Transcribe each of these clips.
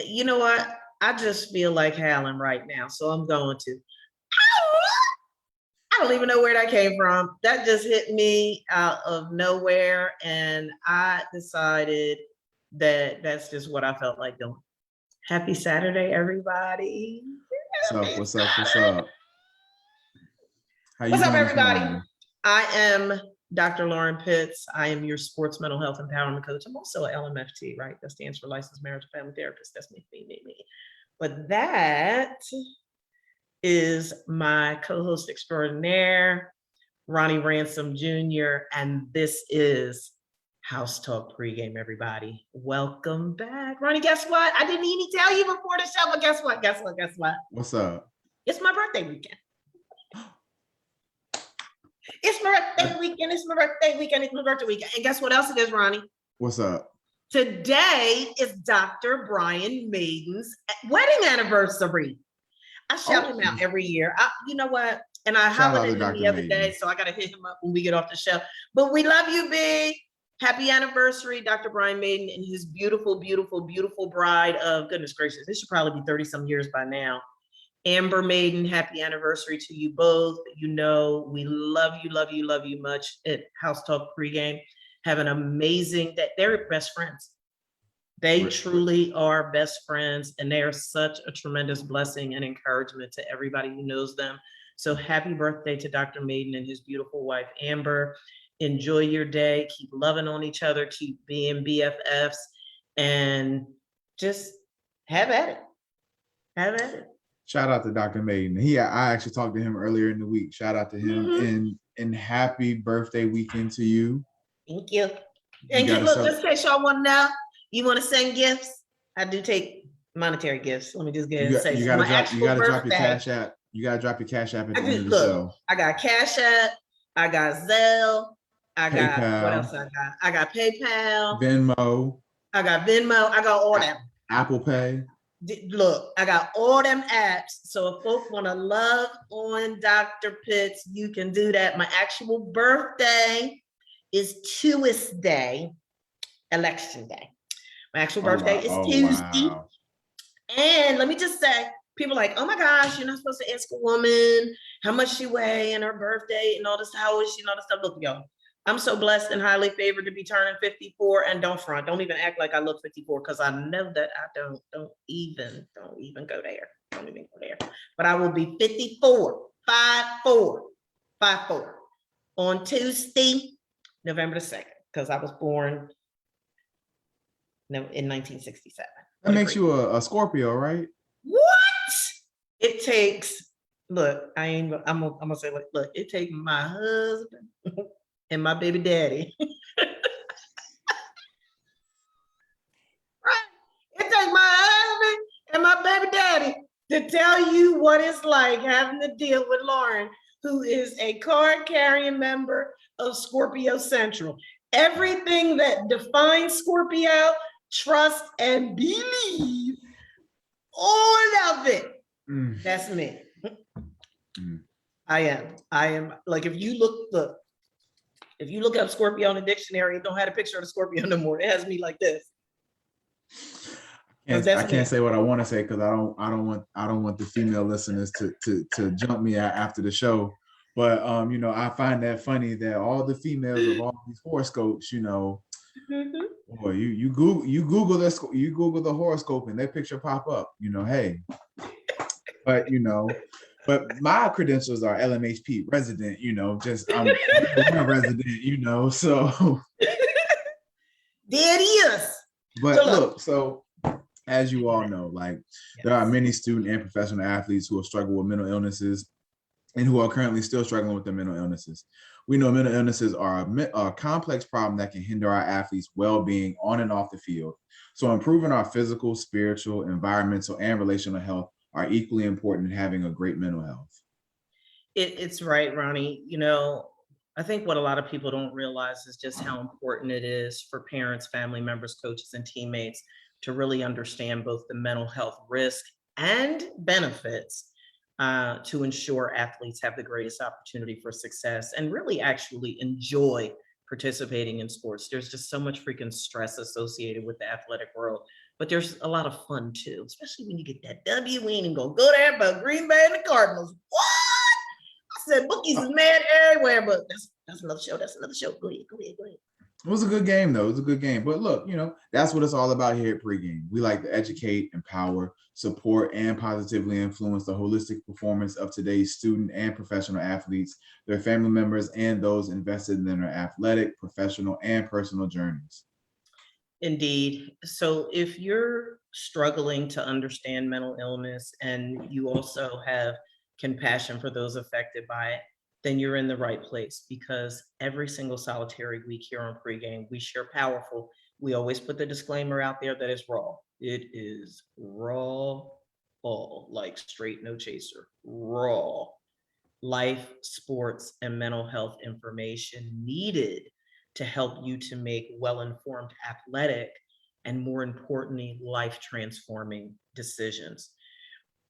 You know what? I just feel like howling right now, so I'm going to. I don't even know where that came from. That just hit me out of nowhere, and I decided that that's just what I felt like doing. Happy Saturday, everybody. What's up? How you What's up, doing this everybody? morning? I am Dr. Lauren Pitts. I am your sports mental health empowerment coach. I'm also a LMFT, right? That stands for Licensed Marriage and Family Therapist. That's me. But that is my co-host extraordinaire, Ronnie Ransome Jr., and this is House Talk Pregame, everybody. Welcome back. Ronnie, guess what? I didn't even tell you before the show, but guess what? What's up? It's my birthday weekend. It's my birthday weekend. And guess what else it is, Ronnie? What's up? Today is Dr. Brian Maiden's wedding anniversary. I shout him out every year. You know what? And I hollered at him the other day, so I got to hit him up when we get off the show. But we love you, B. Happy anniversary, Dr. Brian Maiden and his beautiful, beautiful, beautiful bride of, goodness gracious, this should probably be 30-some years by now. Amber Maiden, happy anniversary to you both. You know, we love you much at House Talk Pregame. Have an amazing day. They're best friends. They truly are best friends, and they are such a tremendous blessing and encouragement to everybody who knows them. So happy birthday to Dr. Maiden and his beautiful wife, Amber. Enjoy your day. Keep loving on each other. Keep being BFFs, and just have at it. Shout out to Dr. Maiden. I actually talked to him earlier in the week. Shout out to him, and happy birthday weekend to you. Thank you. Thank you. Look, just in case y'all want to know, you want to send gifts? I do take monetary gifts. Let me just get and say you gotta drop your Cash App. You gotta drop your Cash App at the end of the show. I got Cash App. I got Zelle. I got PayPal. What else I got? I got PayPal. Venmo. I got all them. Apple Pay. Look, I got all them apps. So if folks want to love on Dr. Pitts, you can do that. My actual birthday is Tuesday, election day. My actual birthday is Tuesday. Wow. And let me just say, people are like, oh my gosh, you're not supposed to ask a woman how much she weigh and her birthday and all this, how is she and all this stuff. Look, y'all, I'm so blessed and highly favored to be turning 54, and don't even act like I look 54, because I know that I don't even go there. Don't even go there. But I will be 54, 5'4", on Tuesday, November the 2nd, because I was born in 1967. That makes you a Scorpio, right? What? It takes, look, I'm gonna say, look, it takes my husband and my baby daddy. Right? It takes my husband and my baby daddy to tell you what it's like having to deal with Lauren, who is a card-carrying member of Scorpio Central. Everything that defines Scorpio, trust and believe, all of it. That's me. I am like, if you look up Scorpio in the dictionary, it don't have a picture of the Scorpio no more. It has me like this. I can't say what I want to say because I don't want the female listeners to jump me after the show. But I find that funny that all the females of all these horoscopes, boy, you Google the horoscope and their picture pop up. Hey, but my credentials are LMHP resident. I'm a resident. So there it is. But look, so as you all know, there are many student and professional athletes who have struggled with mental illnesses and who are currently still struggling with their mental illnesses. We know mental illnesses are a complex problem that can hinder our athletes' well-being on and off the field. So improving our physical, spiritual, environmental, and relational health are equally important in having a great mental health. It's right, Ronnie. I think what a lot of people don't realize is just how important it is for parents, family members, coaches, and teammates to really understand both the mental health risk and benefits to ensure athletes have the greatest opportunity for success and really actually enjoy participating in sports. There's just so much freaking stress associated with the athletic world. but there's a lot of fun too, especially when you get that W. We ain't gonna go there, but Green Bay and the Cardinals. What? I said bookies is mad everywhere, but that's another show. That's another show. Go ahead. It was a good game, though. It was a good game. But look, that's what it's all about here at Pregame. We like to educate, empower, support, and positively influence the holistic performance of today's student and professional athletes, their family members, and those invested in their athletic, professional, and personal journeys. Indeed. So if you're struggling to understand mental illness and you also have compassion for those affected by it, then you're in the right place, because every single solitary week here on Pregame, we share powerful. We always put the disclaimer out there that it's raw. It is raw, all like straight, no chaser, raw life, sports, and mental health information needed to help you to make well-informed athletic and, more importantly, life-transforming decisions.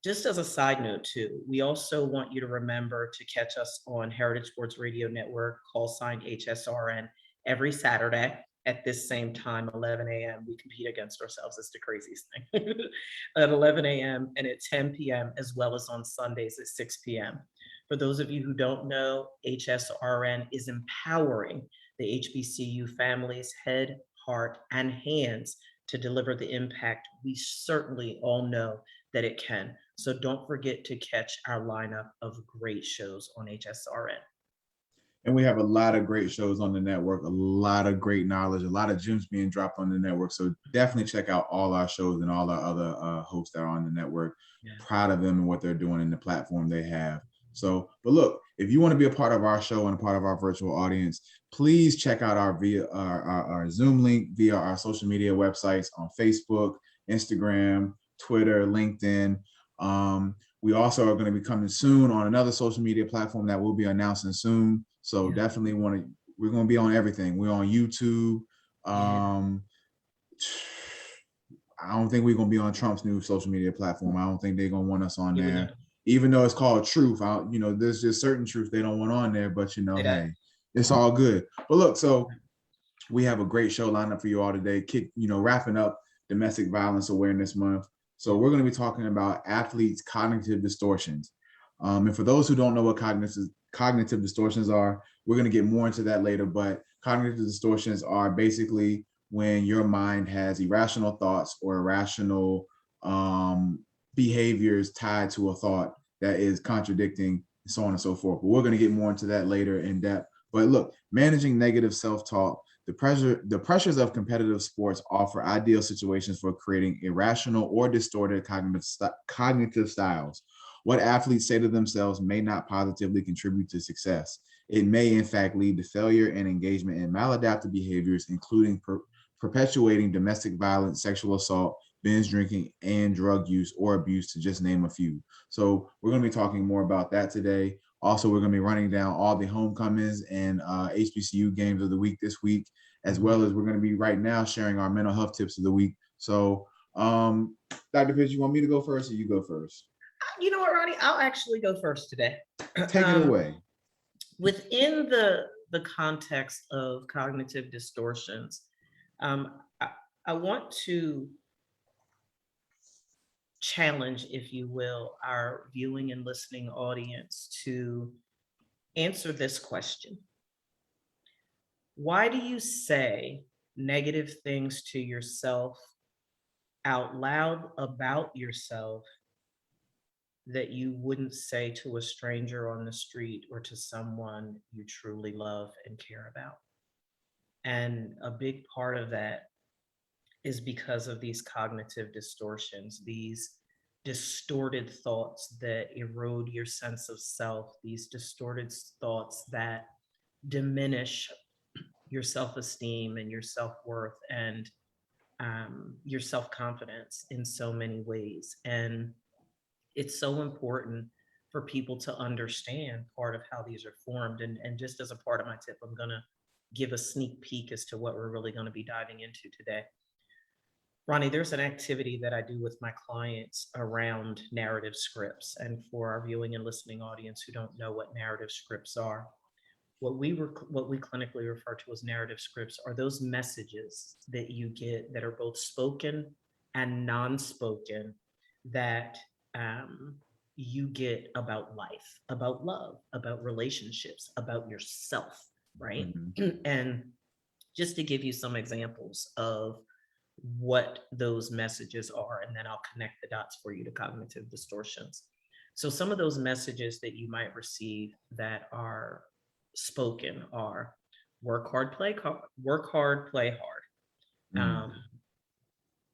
Just as a side note too, we also want you to remember to catch us on Heritage Sports Radio Network, call sign HSRN, every Saturday at this same time, 11 a.m. We compete against ourselves. It's the craziest thing. At 11 a.m. and at 10 p.m., as well as on Sundays at 6 p.m. For those of you who don't know, HSRN is empowering the HBCU families, head, heart, and hands to deliver the impact we certainly all know that it can. So don't forget to catch our lineup of great shows on HSRN. And we have a lot of great shows on the network, a lot of great knowledge, a lot of gems being dropped on the network. So definitely check out all our shows and all our other hosts that are on the network. Yeah. Proud of them and what they're doing and the platform they have. So, but look, if you want to be a part of our show and a part of our virtual audience, please check out our Zoom link via our social media websites on Facebook, Instagram, Twitter, LinkedIn. We also are going to be coming soon on another social media platform that we'll be announcing soon. So definitely we're going to be on everything. We're on YouTube. I don't think we're going to be on Trump's new social media platform. I don't think they're going to want us on there. Even though it's called Truth, there's just certain truth they don't want on there, but hey, it's all good. But look, so we have a great show lined up for you all today. Wrapping up Domestic Violence Awareness Month. So we're going to be talking about athletes' cognitive distortions. And for those who don't know what cognitive distortions are, we're going to get more into that later, but cognitive distortions are basically when your mind has irrational thoughts or irrational behaviors tied to a thought that is contradicting, so on and so forth. But we're going to get more into that later in depth. But look, managing negative self-talk, the pressures of competitive sports offer ideal situations for creating irrational or distorted cognitive styles. What athletes say to themselves may not positively contribute to success. It may, in fact, lead to failure and engagement in maladaptive behaviors, including perpetuating domestic violence, sexual assault, binge drinking, and drug use or abuse, to just name a few. So we're going to be talking more about that today. Also, we're going to be running down all the homecomings and HBCU games of the week this week, as well as we're going to be right now sharing our mental health tips of the week. So, Dr. Fitz, you want me to go first or you go first? You know what, Ronnie? I'll actually go first today. Take it away. Within the context of cognitive distortions, I want to challenge, if you will, our viewing and listening audience to answer this question. Why do you say negative things to yourself out loud about yourself that you wouldn't say to a stranger on the street or to someone you truly love and care about? And a big part of that is because of these cognitive distortions, these distorted thoughts that erode your sense of self, these distorted thoughts that diminish your self-esteem and your self-worth and your self-confidence in so many ways. And it's so important for people to understand part of how these are formed. And just as a part of my tip, I'm going to give a sneak peek as to what we're really going to be diving into today. Ronnie, there's an activity that I do with my clients around narrative scripts. And for our viewing and listening audience who don't know what narrative scripts are, what we clinically refer to as narrative scripts are those messages that you get that are both spoken and non-spoken that you get about life, about love, about relationships, about yourself, right? And just to give you some examples of what those messages are, and then I'll connect the dots for you to cognitive distortions. So some of those messages that you might receive that are spoken are work hard, play hard, work hard, play hard.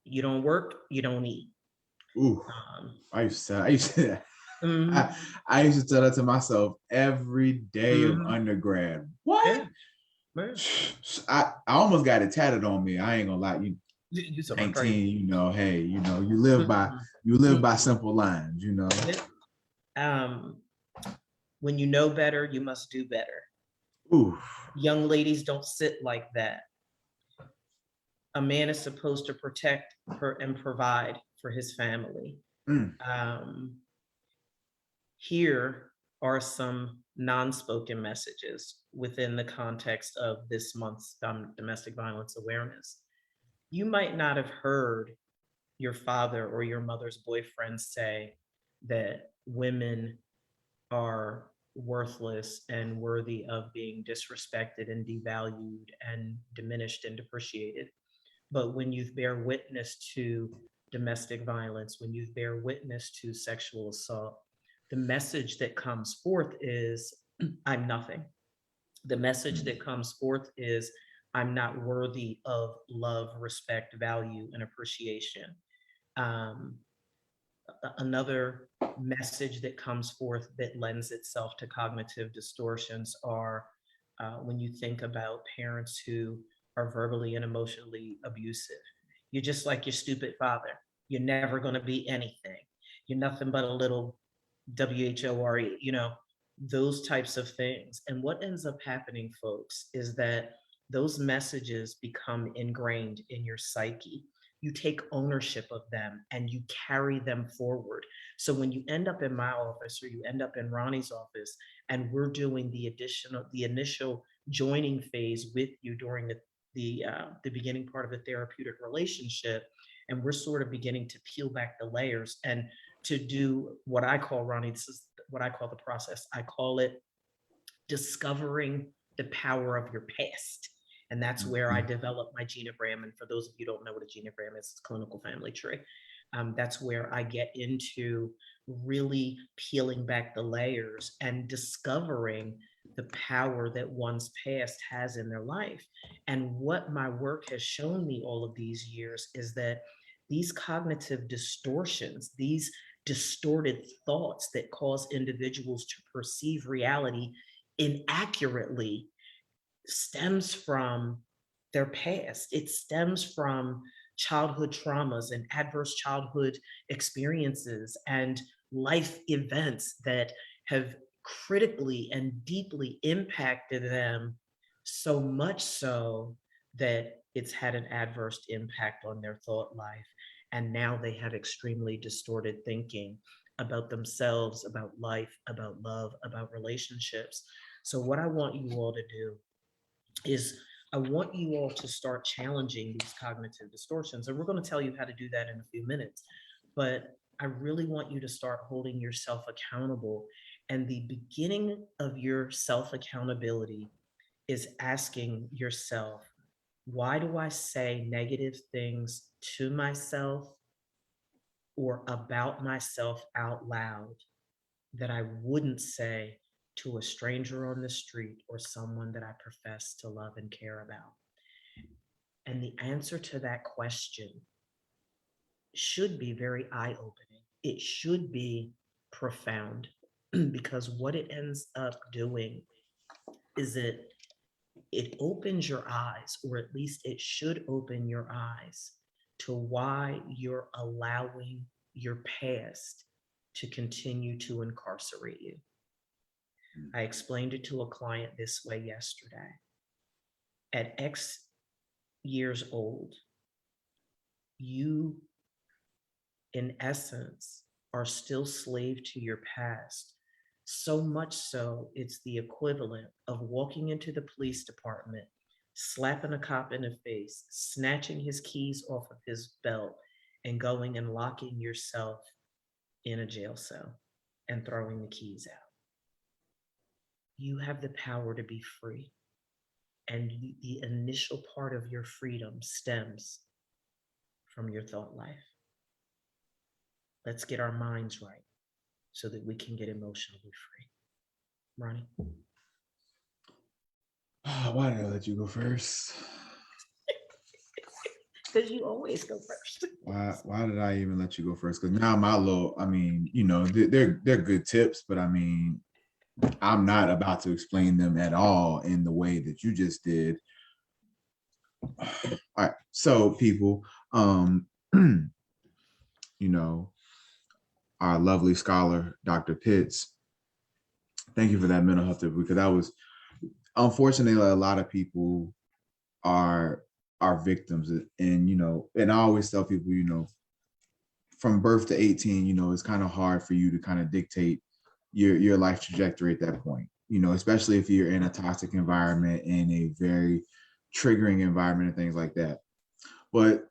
You don't work, you don't eat. Ooh, I used to I used to tell that to myself every day of undergrad. What? Yeah. I almost got it tatted on me. I ain't gonna lie. You 19, you know, hey, you know, you live by simple lines, you know. When you know better, you must do better. Ooh. Young ladies don't sit like that. A man is supposed to protect and provide for his family. Here are some non-spoken messages within the context of this month's domestic violence awareness. You might not have heard your father or your mother's boyfriend say that women are worthless and worthy of being disrespected and devalued and diminished and depreciated. But when you bear witness to domestic violence, when you bear witness to sexual assault, the message that comes forth is, I'm nothing. The message that comes forth is, I'm not worthy of love, respect, value, and appreciation. Another message that comes forth that lends itself to cognitive distortions are when you think about parents who are verbally and emotionally abusive. You're just like your stupid father. You're never going to be anything. You're nothing but a little WHORE, you know, those types of things. And what ends up happening, folks, is that those messages become ingrained in your psyche. You take ownership of them and you carry them forward. So when you end up in my office or you end up in Ronnie's office and we're doing the initial joining phase with you during the beginning part of the therapeutic relationship, and we're sort of beginning to peel back the layers and to do what I call, Ronnie, this is what I call the process. I call it discovering the power of your past. And that's where I develop my genogram. And for those of you who don't know what a genogram is, it's a clinical family tree. That's where I get into really peeling back the layers and discovering the power that one's past has in their life. And what my work has shown me all of these years is that these cognitive distortions, these distorted thoughts that cause individuals to perceive reality inaccurately, stems from their past. It stems from childhood traumas and adverse childhood experiences and life events that have critically and deeply impacted them, so much so that it's had an adverse impact on their thought life. And now they have extremely distorted thinking about themselves, about life, about love, about relationships. So what I want you all to do is I want you all to start challenging these cognitive distortions. And we're going to tell you how to do that in a few minutes. But I really want you to start holding yourself accountable. And the beginning of your self-accountability is asking yourself, why do I say negative things to myself or about myself out loud that I wouldn't say to a stranger on the street or someone that I profess to love and care about? And the answer to that question should be very eye-opening. It should be profound, because what it ends up doing is it opens your eyes, or at least it should open your eyes to why you're allowing your past to continue to incarcerate you. I explained it to a client this way yesterday. At X years old, you, in essence, are still slave to your past. So much so, it's the equivalent of walking into the police department, slapping a cop in the face, snatching his keys off of his belt, and going and locking yourself in a jail cell and throwing the keys out. You have the power to be free. And the initial part of your freedom stems from your thought life. Let's get our minds right so that we can get emotionally free. Ronnie? Why did I let you go first? Because you always go first. Why did I even let you go first? Because now my little, I mean, you know, they're good tips, but I mean, I'm not about to explain them at all in the way that you just did. All right, so people, you know, our lovely scholar, Dr. Pitts, thank you for that mental health tip, because that was, unfortunately, a lot of people are victims, and you know, and I always tell people, you know, from birth to 18, you know, it's kind of hard for you to kind of dictate your life trajectory at that point, you know, especially if you're in a toxic environment, in a very triggering environment and things like that. But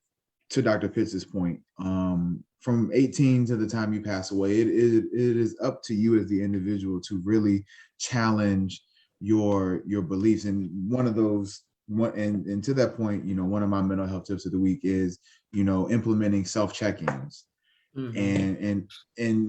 to Dr. Pitts' point, from 18 to the time you pass away, it is up to you as the individual to really challenge your beliefs. And one of those, and to that point, you know, one of my mental health tips of the week is, you know, implementing self-check-ins. And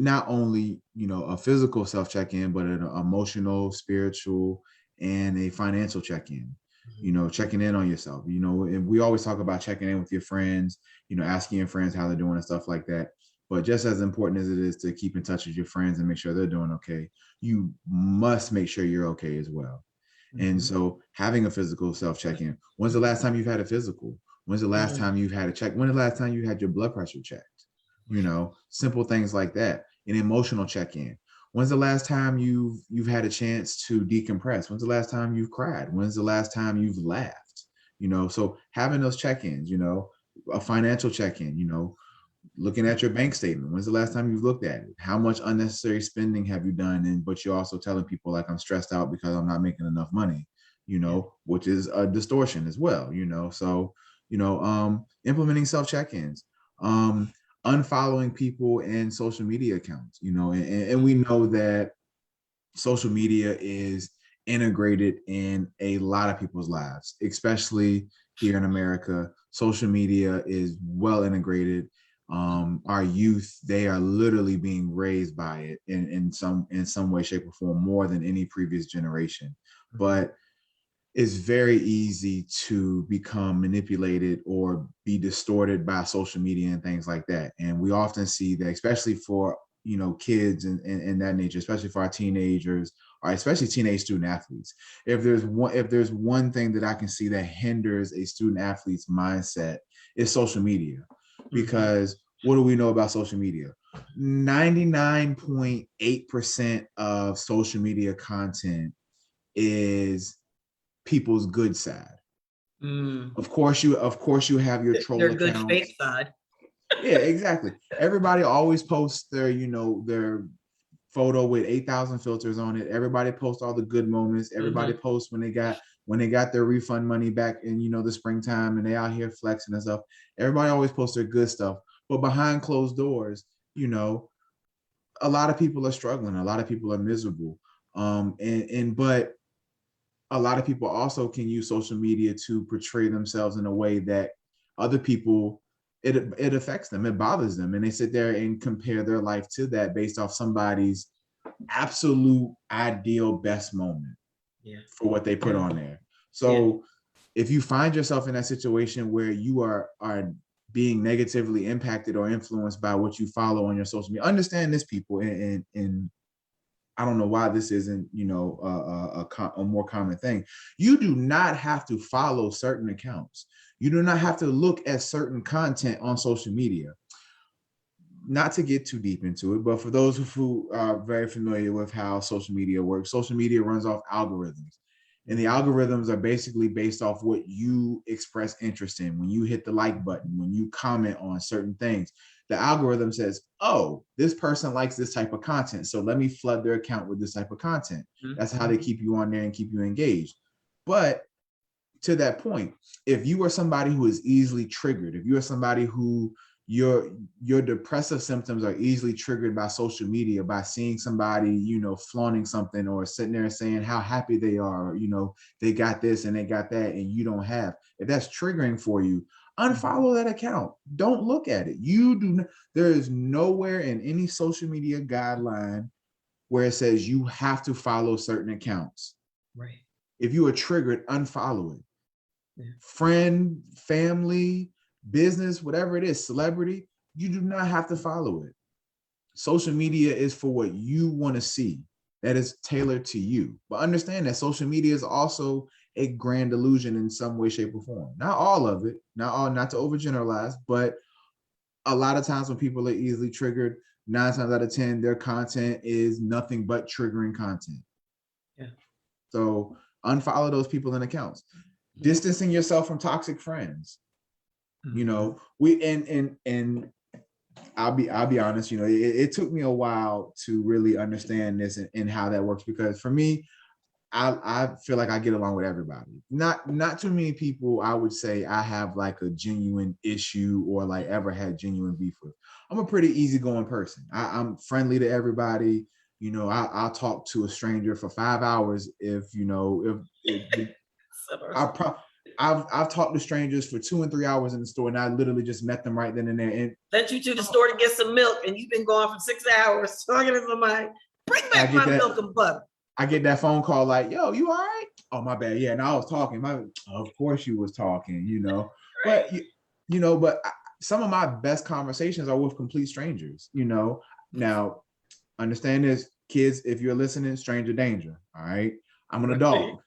not only, you know, a physical self-check-in, but an emotional, spiritual, and a financial check-in. You know, checking in on yourself, you know, and we always talk about checking in with your friends, you know, asking your friends how they're doing and stuff like that. But just as important as it is to keep in touch with your friends and make sure they're doing okay, you must make sure you're okay as well. And so having a physical self-check-in, when's the last time you've had a physical? When's the last time you've had a check? When's the last time you had your blood pressure checked? You know, simple things like that. An emotional check-in. When's the last time you've had a chance to decompress? When's the last time you've cried? When's the last time you've laughed? You know, so having those check-ins, you know, a financial check-in, you know, looking at your bank statement. When's the last time you've looked at it? How much unnecessary spending have you done? And but you're also telling people, like, I'm stressed out because I'm not making enough money, you know, which is a distortion as well, you know. So, you know, implementing self-check-ins, unfollowing people and social media accounts, you know, and we know that social media is integrated in a lot of people's lives, especially here in America. Social media is well integrated. Our youth, they are literally being raised by it in some way, shape, or form, more than any previous generation. But it's very easy to become manipulated or be distorted by social media and things like that. And we often see that, especially for, you know, kids and that nature, especially for our teenagers, or especially teenage student athletes. If there's one thing that I can see that hinders a student athlete's mindset, is social media. Because what do we know about social media? 99.8% of social media content is people's good side. Of course you have your troll their accounts. Good fake side. Yeah, exactly. Everybody always posts their, you know, their photo with 8,000 filters on it. Everybody posts all the good moments. Everybody posts when they got their refund money back in, you know, the springtime, and they out here flexing and stuff. Everybody always posts their good stuff. But behind closed doors, you know, a lot of people are struggling. A lot of people are miserable. But a lot of people also can use social media to portray themselves in a way that other people, it affects them, it bothers them, and they sit there and compare their life to that based off somebody's absolute ideal best moment for what they put on there. So if you find yourself in that situation where you are being negatively impacted or influenced by what you follow on your social media, understand this, people, and I don't know why this isn't, you know, a more common thing. You do not have to follow certain accounts. You do not have to look at certain content on social media. Not to get too deep into it, but for those who are very familiar with how social media works, social media runs off algorithms. And the algorithms are basically based off what you express interest in. When you hit the like button, when you comment on certain things, the algorithm says, oh, this person likes this type of content, so let me flood their account with this type of content. That's how they keep you on there and keep you engaged. But to that point, if you are somebody who is easily triggered, if you are somebody who, your depressive symptoms are easily triggered by social media, by seeing somebody, you know, flaunting something or sitting there and saying how happy they are, or, you know, they got this and they got that and you don't have. If that's triggering for you, unfollow that account. Don't look at it. You do not, there is nowhere in any social media guideline where it says you have to follow certain accounts. Right. If you are triggered, unfollow it. Yeah. Friend, family, business, whatever it is, celebrity, you do not have to follow it. Social media is for what you want to see. That is tailored to you. But understand that social media is also a grand illusion in some way, shape, or form. Not all of it, not to overgeneralize, but a lot of times when people are easily triggered, 9 times out of 10, their content is nothing but triggering content. Yeah. So unfollow those people and accounts. Distancing yourself from toxic friends. You know, we and I'll be honest, you know, it took me a while to really understand this and how that works, because for me, I feel like I get along with everybody. Not too many people I would say I have like a genuine issue or like ever had genuine beef with. I'm a pretty easygoing person. I'm friendly to everybody. You know, I'll talk to a stranger for 5 hours if, you know, if I've talked to strangers for 2 and 3 hours in the store, and I literally just met them right then and there. And sent you to the store to get some milk, and you've been gone for 6 hours talking to somebody. Bring back my milk and butter. I get that phone call like, "Yo, you all right?" Oh, my bad. Yeah, and I was talking. Of course you was talking, you know. Right. But you know, some of my best conversations are with complete strangers. You know. Now, understand this, kids. If you're listening, stranger danger. All right. I'm an adult.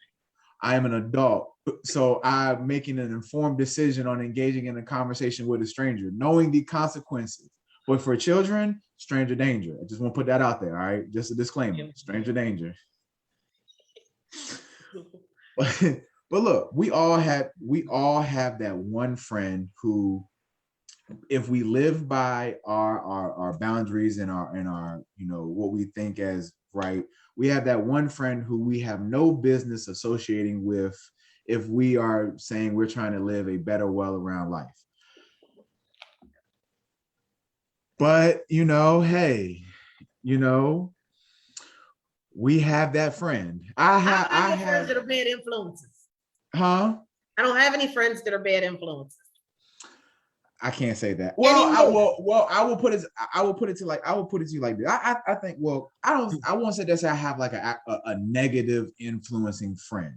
I am an adult. So I'm making an informed decision on engaging in a conversation with a stranger, knowing the consequences. But for children, stranger danger. I just want to put that out there. All right. Just a disclaimer, stranger danger. But look, we all have that one friend who, if we live by our boundaries and our you know, what we think as right, we have that one friend who we have no business associating with if we are saying we're trying to live a better, well-rounded life. But you know, hey, you know, we have that friend. I have friends that are bad influences. Huh? I don't have any friends that are bad influences. I can't say that. Well, I will put it to you like this. I think, well, I won't say that I have like a negative influencing friend.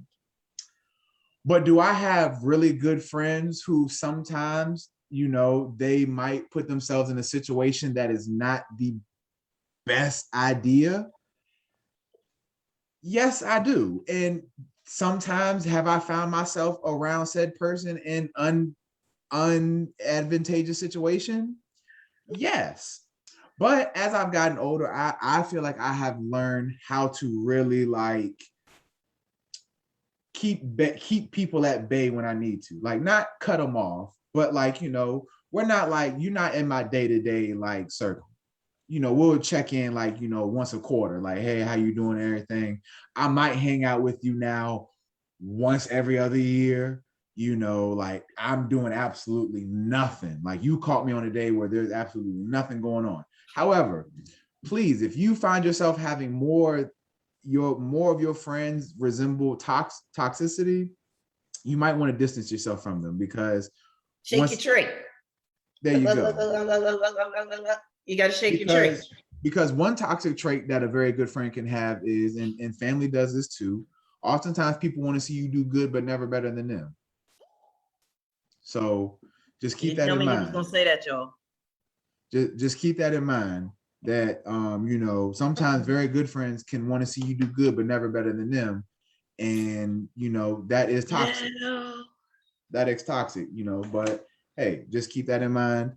But do I have really good friends who sometimes, you know, they might put themselves in a situation that is not the best idea? Yes, I do. And sometimes have I found myself around said person in unadvantageous situation? Yes. But as I've gotten older, I feel like I have learned how to really like keep people at bay when I need to, like not cut them off, but like, you know, we're not like, you're not in my day-to-day like circle. You know, we'll check in like, you know, once a quarter, like, hey, how you doing, everything. I might hang out with you now once every other year. You know, like I'm doing absolutely nothing. Like you caught me on a day where there's absolutely nothing going on. However, please, if you find yourself having more of your friends resemble toxicity, you might want to distance yourself from them, because shake your tree. There you go. You got to shake your tree. Because one toxic trait that a very good friend can have is, and family does this too, oftentimes people want to see you do good, but never better than them. So just keep that in mind. You was gonna say that, y'all. Just keep that in mind, that you know, sometimes very good friends can want to see you do good, but never better than them. And you know, that is toxic. Yeah. That is toxic, you know, but hey, just keep that in mind.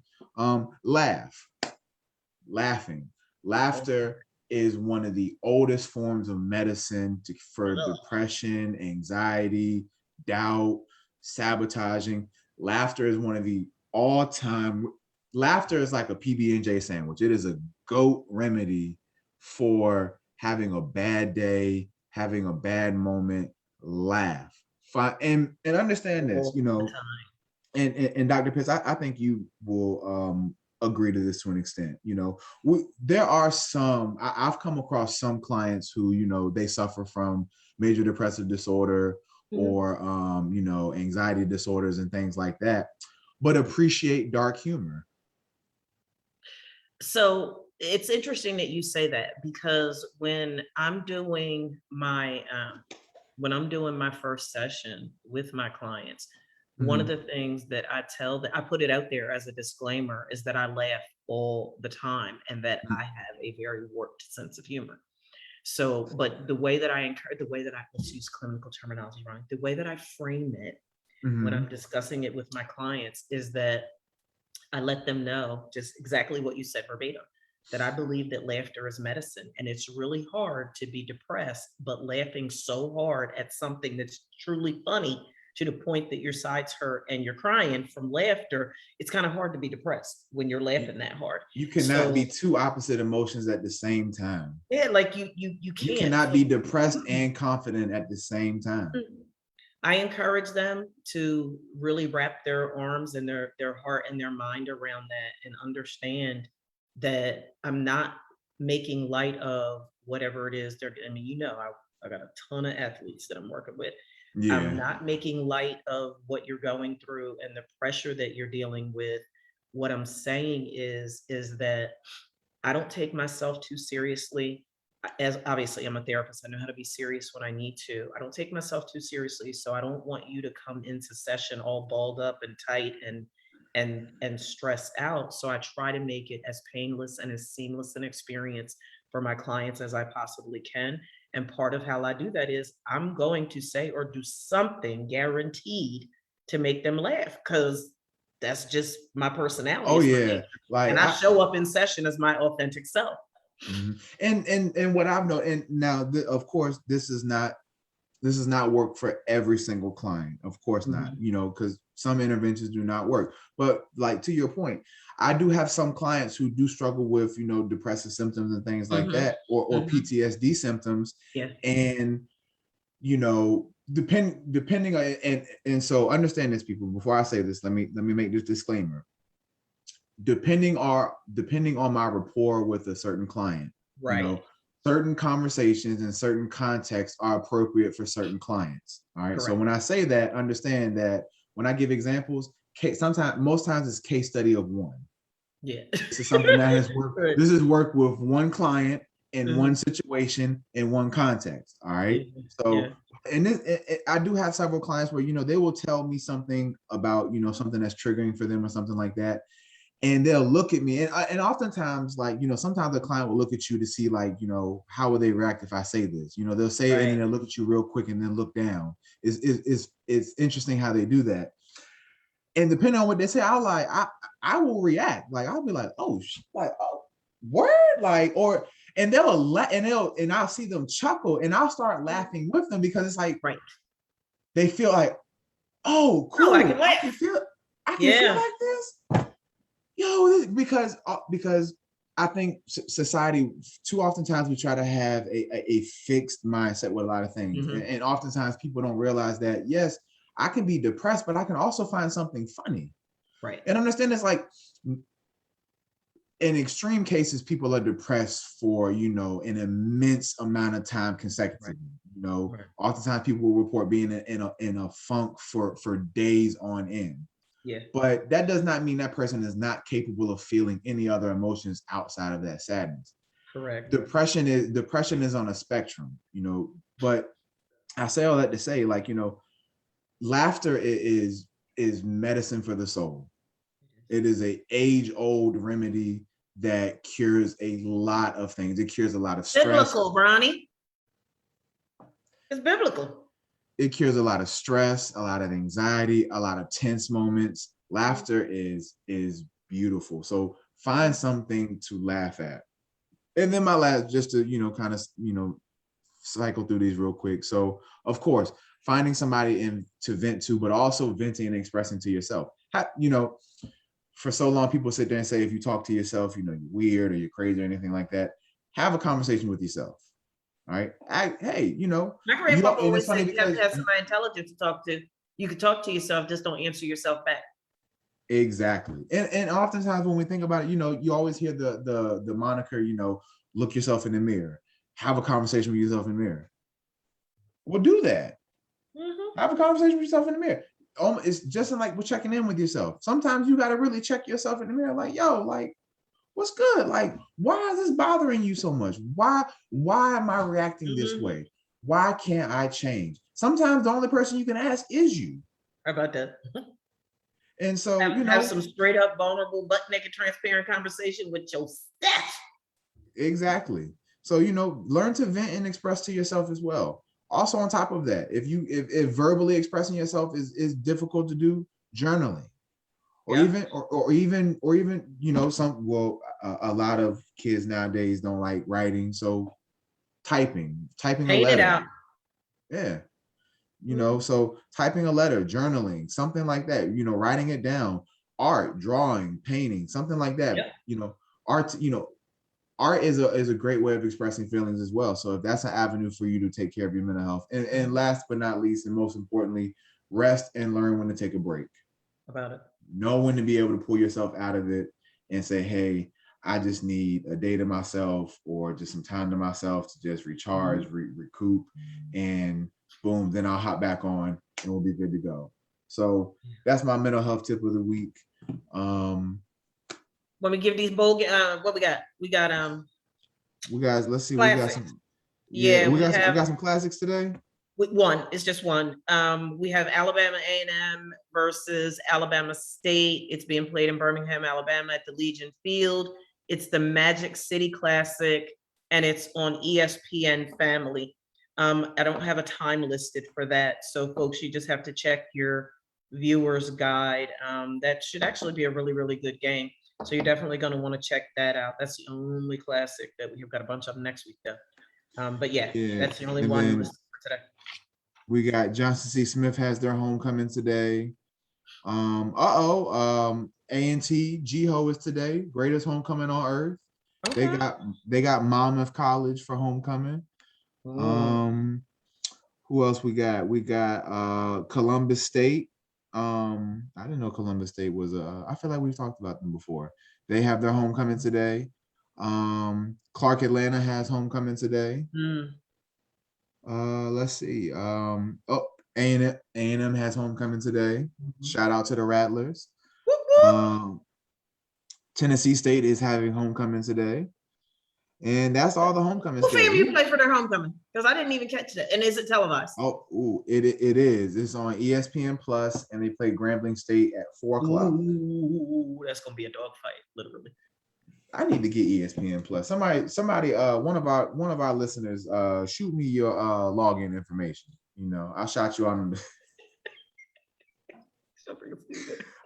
Laughter is one of the oldest forms of medicine for depression, anxiety, doubt, sabotaging. Laughter is one of the all-time. Laughter is like a PB&J sandwich. It is a GOAT remedy for having a bad day, having a bad moment. Laugh. And understand this, you know, and Dr. Pitts, I think you will agree to this to an extent. You know, there are some, I've come across some clients who, you know, they suffer from major depressive disorder or, you know, anxiety disorders and things like that, but appreciate dark humor. So it's interesting that you say that, because when I'm doing my first session with my clients, one of the things that I put it out there as a disclaimer is that I laugh all the time and that I have a very warped sense of humor. So, but the way that let's use clinical terminology, Ronnie, the way that I frame it when I'm discussing it with my clients is that I let them know just exactly what you said verbatim, that I believe that laughter is medicine. And it's really hard to be depressed, but laughing so hard at something that's truly funny to the point that your sides hurt and you're crying from laughter, it's kind of hard to be depressed when you're laughing that hard. You cannot be two opposite emotions at the same time. Yeah, like you can't. You cannot be depressed and confident at the same time. I encourage them to really wrap their arms and their heart and their mind around that and understand that I'm not making light of whatever it is they're, I mean, you know, I got a ton of athletes that I'm working with. Yeah. I'm not making light of what you're going through and the pressure that you're dealing with. What I'm saying is that I don't take myself too seriously. As obviously I'm a therapist, I know how to be serious when I need to. I don't take myself too seriously, so I don't want you to come into session all balled up and tight and stressed out. So I try to make it as painless and as seamless an experience for my clients as I possibly can. And part of how I do that is I'm going to say or do something guaranteed to make them laugh, because that's just my personality. Oh yeah, like, and I show up in session as my authentic self. And what I've known, and now of course this is not work for every single client, of course not, you know, because some interventions do not work. But like, to your point, I do have some clients who do struggle with, you know, depressive symptoms and things like that, or PTSD symptoms. Yeah. And, you know, depending on, and so understand this, people, before I say this, let me make this disclaimer. Depending on my rapport with a certain client, right, you know, certain conversations and certain contexts are appropriate for certain clients. All right. Correct. So when I say that, understand that when I give examples, most times it's case study of one. Yeah. This is something that has worked. Right. This has worked with one client in one situation in one context. All right. So, and I do have several clients where, you know, they will tell me something about, you know, something that's triggering for them or something like that. And they'll look at me, and oftentimes, like, you know, sometimes the client will look at you to see, like, you know, how will they react if I say this? You know, they'll say it and then they'll look at you real quick and then look down. It's interesting how they do that. And depending on what they say, I will react. Like, I'll be like, oh, word, like, or, and and I'll see them chuckle and I'll start laughing with them, because it's like, they feel like, oh, cool. I can feel like this. Yo, because I think society, too oftentimes we try to have a fixed mindset with a lot of things. And oftentimes people don't realize that, yes, I can be depressed, but I can also find something funny. Right. And understand it's like, in extreme cases, people are depressed for, you know, an immense amount of time consecutively. Right. You know, oftentimes people will report being in a funk for days on end. Yeah. But that does not mean that person is not capable of feeling any other emotions outside of that sadness. Correct. Depression is on a spectrum, you know, but I say all that to say, like, you know, laughter is medicine for the soul. It is an age-old remedy that cures a lot of things. It cures a lot of stress. Biblical, Ronnie. It's biblical. It cures a lot of stress, a lot of anxiety, a lot of tense moments. Laughter is beautiful. So find something to laugh at. And then my last, just to, you know, kind of, you know, cycle through these real quick. So of course, finding somebody to vent to, but also venting and expressing to yourself. You know, for so long, people sit there and say, if you talk to yourself, you know, you're weird or you're crazy or anything like that. Have a conversation with yourself. All right. Hey, you know, my grandpa always said you have to have somebody intelligent to talk to. You can talk to yourself, just don't answer yourself back. Exactly. And oftentimes when we think about it, you always hear the moniker, look yourself in the mirror, have a conversation with yourself in the mirror. Well, do that. Mm-hmm. Have a conversation with yourself in the mirror. It's just like we're checking in with yourself. Sometimes you got to really check yourself in the mirror. Like, yo, like, what's good? Like, why is this bothering you so much? Why am I reacting this way? Why can't I change? Sometimes the only person you can ask is you. How about that? And so, have some straight up, vulnerable, butt naked, transparent conversation with yourself. Exactly. So, learn to vent and express to yourself as well. Also, on top of that, if verbally expressing yourself is difficult to do, journaling, or even a lot of kids nowadays don't like writing, so typing Paint a letter. It out. Yeah. So typing a letter, journaling, something like that, writing it down, art, drawing, painting, something like that. Art, art is a great way of expressing feelings as well. So if that's an avenue for you to take care of your mental health. And last but not least, and most importantly, rest and learn when to take a break. About it. Know when to be able to pull yourself out of it and say, hey, I just need a day to myself or just some time to myself to just recharge, recoup, and boom, then I'll hop back on and we'll be good to go. So that's my mental health tip of the week. When we give these bowl, what we got? Let's see. Classics. We got some classics today. It's just one. We have Alabama A&M versus Alabama State. It's being played in Birmingham, Alabama at the Legion Field. It's the Magic City Classic, and it's on ESPN Family. I don't have a time listed for that, so folks, you just have to check your viewer's guide. That should actually be a really, really good game. So you're definitely going to want to check that out. That's the only classic that we've got a bunch of them next week, though. But that's the only one listed for today. We got Johnson C. Smith has their homecoming today. A&T GHO is today. Greatest homecoming on earth. Okay. They got Monmouth College for homecoming. Who else we got? We got Columbus State. I didn't know Columbus State was I feel like we've talked about them before. They have their homecoming today. Clark Atlanta has homecoming today. Let's see. A&M has homecoming today. Shout out to the Rattlers. Tennessee State is having homecoming today. And that's all the homecoming. Who FAMU play for their homecoming? Because I didn't even catch that. And is it televised? It is. It's on ESPN Plus, and they play Grambling State at 4:00. Ooh, that's gonna be a dogfight, literally. I need to get ESPN Plus. Somebody, one of our listeners, shoot me your login information. I'll shout you out on the.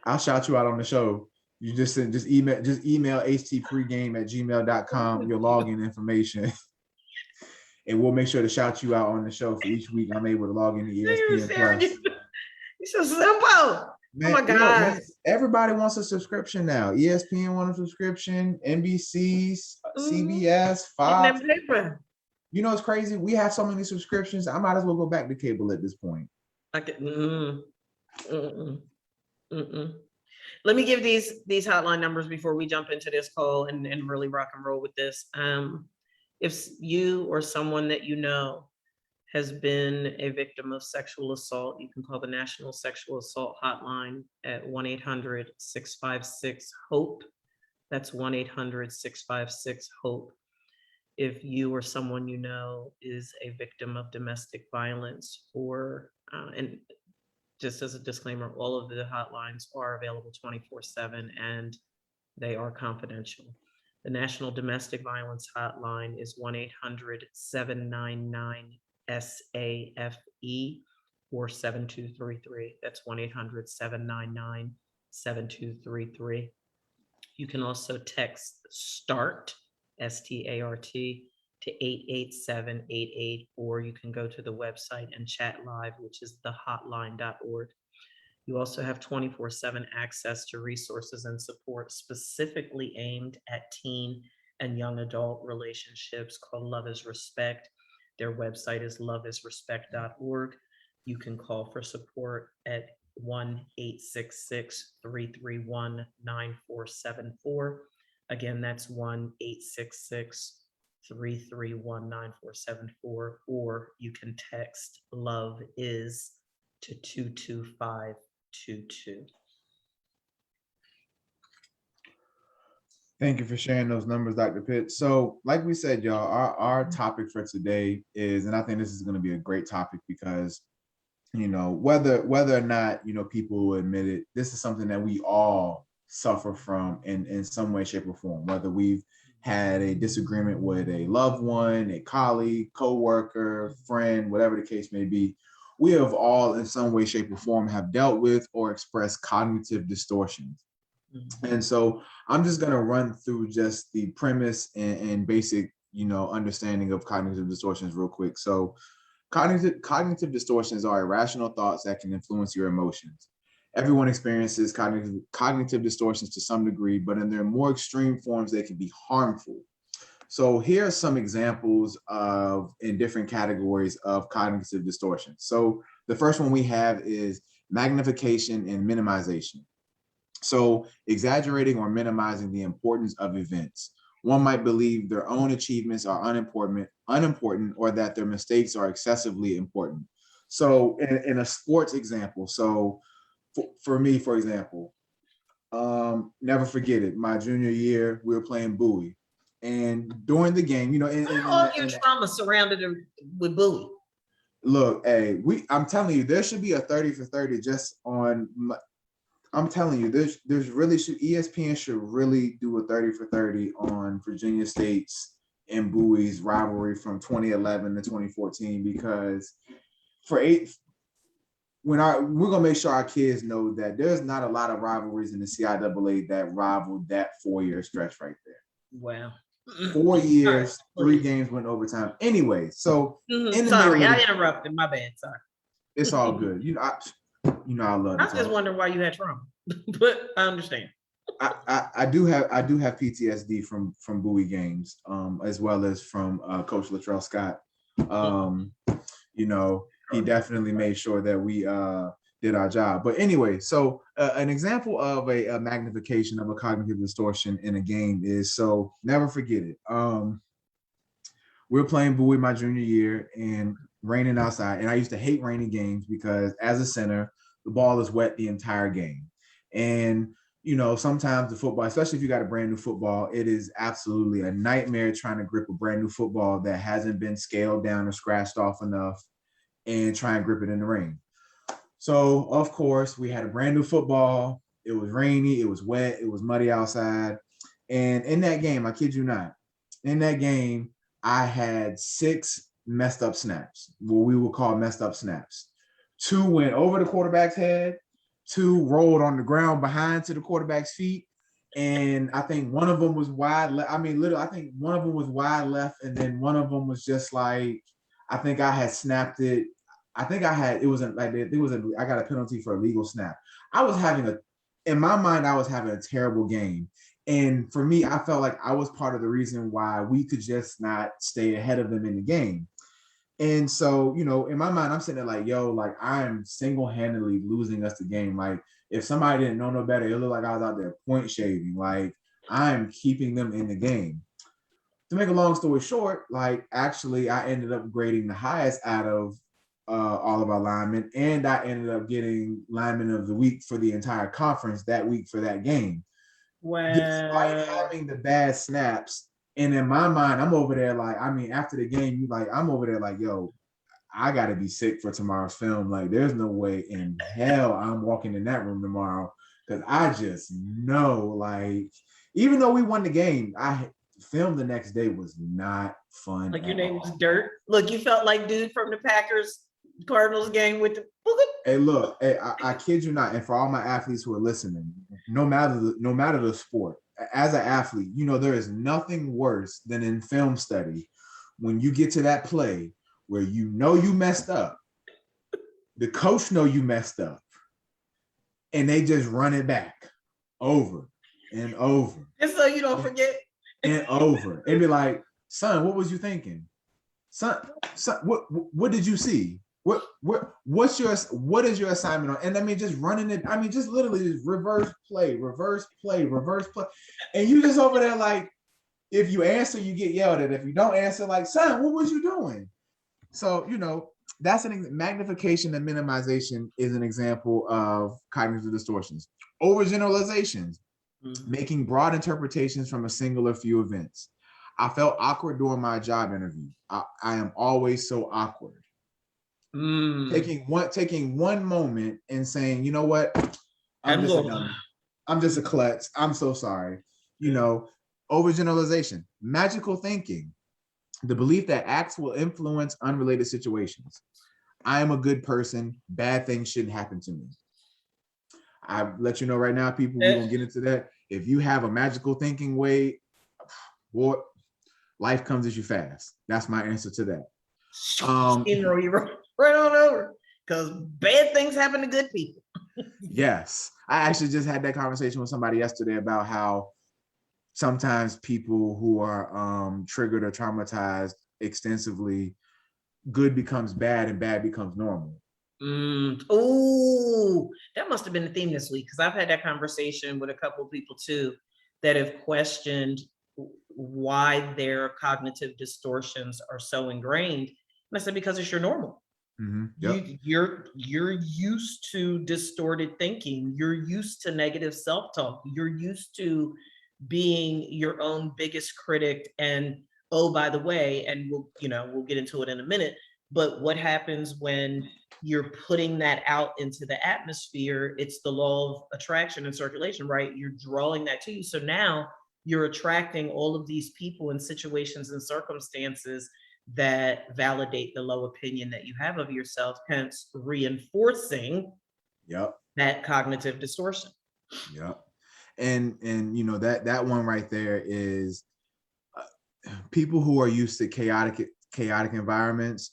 I'll shout you out on the show. You just email htpregame@gmail.com your login information, and we'll make sure to shout you out on the show for each week. I'm able to log into ESPN Plus. It's so simple. Man, oh my God! Everybody wants a subscription now. ESPN wants a subscription. NBC, CBS, Fox. It's crazy. We have so many subscriptions. I might as well go back to cable at this point. Let me give these hotline numbers before we jump into this call and really rock and roll with this. If you or someone that you know has been a victim of sexual assault, you can call the National Sexual Assault Hotline at 1-800-656-HOPE. That's 1-800-656-HOPE. If you or someone you know is a victim of domestic violence, and just as a disclaimer, all of the hotlines are available 24/7 and they are confidential. The National Domestic Violence Hotline is 1-800-799-SAFE or 7233. That's 1-800-799-7233. You can also text START, START, to 88788, or you can go to the website and chat live, which is thehotline.org. You also have 24/7 access to resources and support specifically aimed at teen and young adult relationships called Love is Respect. Their website is loveisrespect.org. You can call for support at 1-866-331-9474. Again, that's 1-866-331-9474. Or you can text "love is" to 22522. Thank you for sharing those numbers, Dr. Pitt. So like we said, y'all, our topic for today is, and I think this is going to be a great topic because, whether or not, people will admit it, this is something that we all suffer from in some way, shape, or form, whether we've had a disagreement with a loved one, a colleague, co-worker, friend, whatever the case may be. We have all in some way, shape, or form have dealt with or expressed cognitive distortions. And so I'm just going to run through just the premise and basic, understanding of cognitive distortions real quick. So cognitive distortions are irrational thoughts that can influence your emotions. Everyone experiences cognitive distortions to some degree, but in their more extreme forms, they can be harmful. So here are some examples in different categories of cognitive distortions. So the first one we have is magnification and minimization. So exaggerating or minimizing the importance of events. One might believe their own achievements are unimportant, or that their mistakes are excessively important. So in a sports example, so for me, for example, never forget it. My junior year, we were playing Bowie. And during the game, all of your trauma surrounded with Bowie. Look, hey, I'm telling you, there should be a 30 for 30 just on I'm telling you, there's really ESPN should really do a 30 for 30 on Virginia State's and Bowie's rivalry from 2011 to 2014, because we're gonna make sure our kids know that there's not a lot of rivalries in the CIAA that rivaled that 4-year stretch right there. Wow. 4 years, 3 games went overtime. Anyway, so sorry, I interrupted. My bad. Sorry. It's all good. I love it. I was just wondering why you had trauma, but I understand. I do have PTSD from Bowie games, as well as from Coach Latrell Scott. He definitely made sure that we did our job. But anyway, so an example of a magnification of a cognitive distortion in a game is, so never forget it. We were playing Bowie my junior year and raining outside, and I used to hate rainy games because as a center, the ball is wet the entire game. And, sometimes the football, especially if you got a brand new football, it is absolutely a nightmare trying to grip a brand new football that hasn't been scaled down or scratched off enough and try and grip it in the rain. So, of course, we had a brand new football. It was rainy, it was wet, it was muddy outside. And in that game, I kid you not, in that game, I had 6 messed up snaps, what we would call messed up snaps. 2 went over the quarterback's head, 2 rolled on the ground behind to the quarterback's feet, and I think one of them was wide left. I think one of them was wide left, and then one of them was just like, I think I had snapped it. I got a penalty for a legal snap. In my mind, I was having a terrible game. And for me, I felt like I was part of the reason why we could just not stay ahead of them in the game. And so, in my mind, I'm sitting there like, I'm single-handedly losing us the game. Like, if somebody didn't know no better, it looked like I was out there point shaving. Like, I'm keeping them in the game. To make a long story short, actually, I ended up grading the highest out of all of our linemen, and I ended up getting lineman of the week for the entire conference that week for that game. Wow. Despite having the bad snaps. And in my mind, I'm over there after the game, I'm over there like, yo, I got to be sick for tomorrow's film. Like, there's no way in hell I'm walking in that room tomorrow, because I just know, even though we won the game, film the next day was not fun. Like, your name was Dirt. Look, you felt like dude from the Packers Cardinals game with the. Hey, look, I kid you not, and for all my athletes who are listening, no matter the sport, as an athlete, there is nothing worse than in film study when you get to that play where you messed up, the coach know you messed up, and they just run it back over and over. Just so you don't forget. And over. And be like, son, what was you thinking? Son, what did you see? What is your assignment on? And I mean, just running it. I mean, just literally just reverse play. And you just over there like, if you answer, you get yelled at. If you don't answer, like, son, what was you doing? So, that's magnification and minimization is an example of cognitive distortions. Overgeneralizations, making broad interpretations from a single or few events. I felt awkward during my job interview. I am always so awkward. Taking one moment and saying, you know what, I'm just a klutz. I'm so sorry. Overgeneralization, magical thinking, the belief that acts will influence unrelated situations. I am a good person. Bad things shouldn't happen to me. I let you know right now, people, we're gonna get into that. If you have a magical thinking way, boy, life comes at you fast. That's my answer to that. Right on over, because bad things happen to good people. Yes. I actually just had that conversation with somebody yesterday about how sometimes people who are triggered or traumatized extensively, good becomes bad and bad becomes normal. Oh, that must have been the theme this week, because I've had that conversation with a couple of people too that have questioned why their cognitive distortions are so ingrained. And I said, because it's your normal. Yep. You're used to distorted thinking. You're used to negative self-talk. You're used to being your own biggest critic. And oh, by the way, and we'll get into it in a minute, but what happens when you're putting that out into the atmosphere? It's the law of attraction and circulation, right? You're drawing that to you. So now you're attracting all of these people and situations and circumstances that validate the low opinion that you have of yourself, hence reinforcing that cognitive distortion. Yep. And that one right there is people who are used to chaotic environments,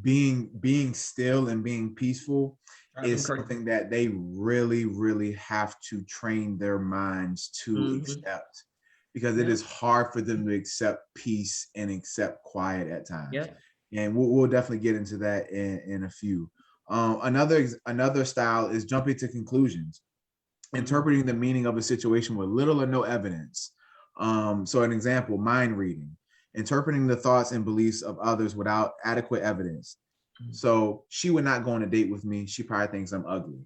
being still and being peaceful is something that they really, really have to train their minds to accept, because it is hard for them to accept peace and accept quiet at times. And we'll definitely get into that in a few. Another style is jumping to conclusions, interpreting the meaning of a situation with little or no evidence. So an example, mind reading, interpreting the thoughts and beliefs of others without adequate evidence. So she would not go on a date with me. She probably thinks I'm ugly.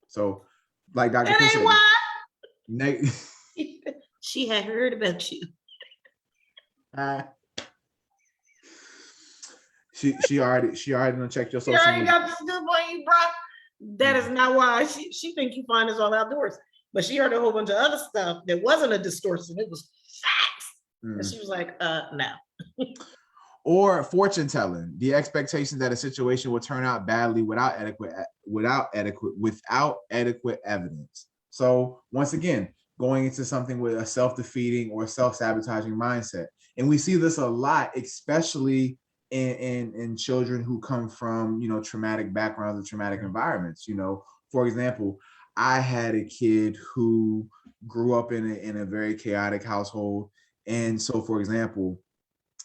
So like Dr. Chris said, she had heard about you. She already done checked your social media. You got the scoop on you, bro. That is not why she think you find us all outdoors. But she heard a whole bunch of other stuff that wasn't a distortion. It was facts. And she was like, no. Or fortune telling, the expectation that a situation will turn out badly without adequate evidence. So once again, going into something with a self-defeating or self-sabotaging mindset. And we see this a lot, especially in children who come from, traumatic backgrounds and traumatic environments. For example, I had a kid who grew up in a very chaotic household. And so, for example,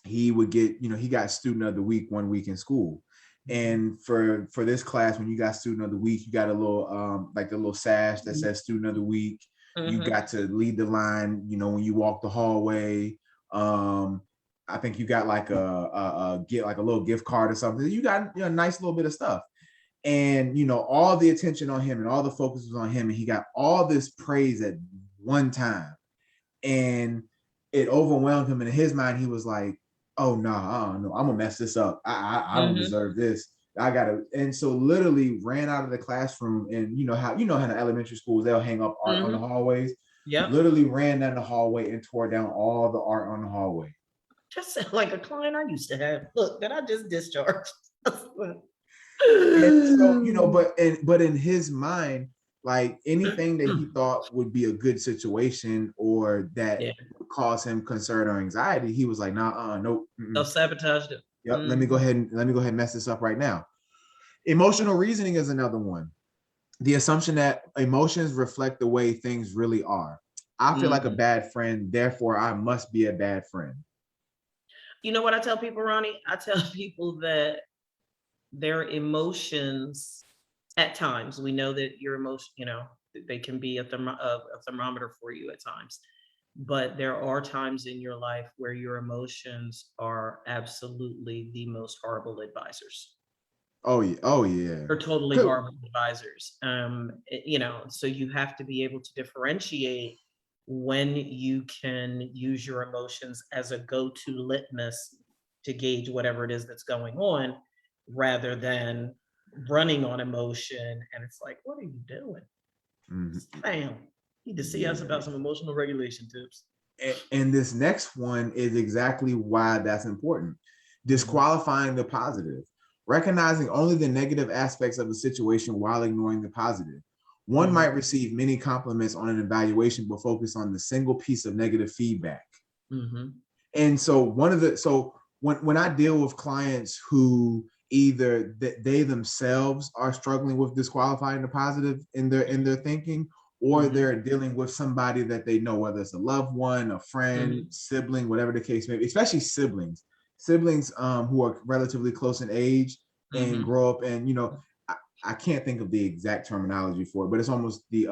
he would get, he got student of the week 1 week in school. And for this class, when you got student of the week, you got a little, like the little sash that says student of the week. You got to lead the line, when you walk the hallway. I think you got like a little gift card or something. You got a nice little bit of stuff. And, all the attention on him and all the focus was on him. And he got all this praise at one time. And it overwhelmed him. And in his mind, he was like, oh, no, I'm going to mess this up. I don't deserve this. I got to. And so literally ran out of the classroom. And how in elementary schools, they'll hang up art on the hallways. Yeah. Literally ran down the hallway and tore down all the art on the hallway. Just like a client I used to have. Look, that I just discharged. And so, but in his mind, like anything that he thought would be a good situation or that would cause him concern or anxiety, he was like, nope. Self-sabotaged it. Yep. Let me go ahead and mess this up right now. Emotional reasoning is another one. The assumption that emotions reflect the way things really are. I feel like a bad friend, therefore I must be a bad friend. You know what I tell people, Ronnie? I tell people that their emotions at times, we know that your emotion, they can be a thermometer for you at times, but there are times in your life where your emotions are absolutely the most horrible advisors. Oh yeah. Oh yeah. They're totally Good. horrible advisors. So you have to be able to differentiate when you can use your emotions as a go-to litmus to gauge whatever it is that's going on, rather than running on emotion. And it's like, what are you doing? Bam. Need to see us about some emotional regulation tips. And this next one is exactly why that's important. Disqualifying the positive. Recognizing only the negative aspects of a situation while ignoring the positive. One might receive many compliments on an evaluation, but focus on the single piece of negative feedback. And so when I deal with clients who either they themselves are struggling with disqualifying the positive in their thinking, or they're dealing with somebody that they know, whether it's a loved one, a friend, sibling, whatever the case may be, especially siblings who are relatively close in age and grow up. And I can't think of the exact terminology for it, but it's almost the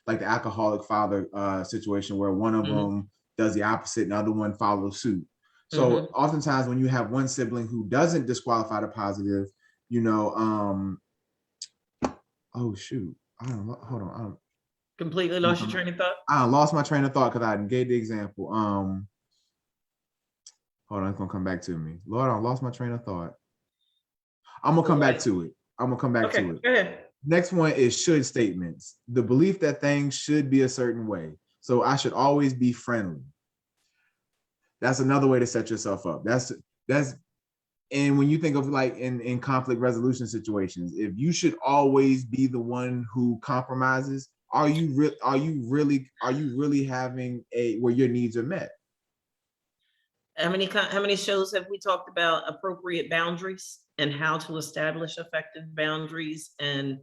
like the alcoholic father situation where one of them does the opposite and the other one follows suit. So oftentimes when you have one sibling who doesn't disqualify the positive, oh shoot, hold on. Completely lost your train of thought? I lost my train of thought because I gave the example. Hold on, it's gonna come back to me. Lord, I lost my train of thought. I'm gonna come back to it. Go ahead. Next one is should statements. The belief that things should be a certain way. So I should always be friendly. That's another way to set yourself up. And when you think of like in conflict resolution situations, if you should always be the one who compromises, are you really having where your needs are met? How many shows have we talked about appropriate boundaries and how to establish effective boundaries? And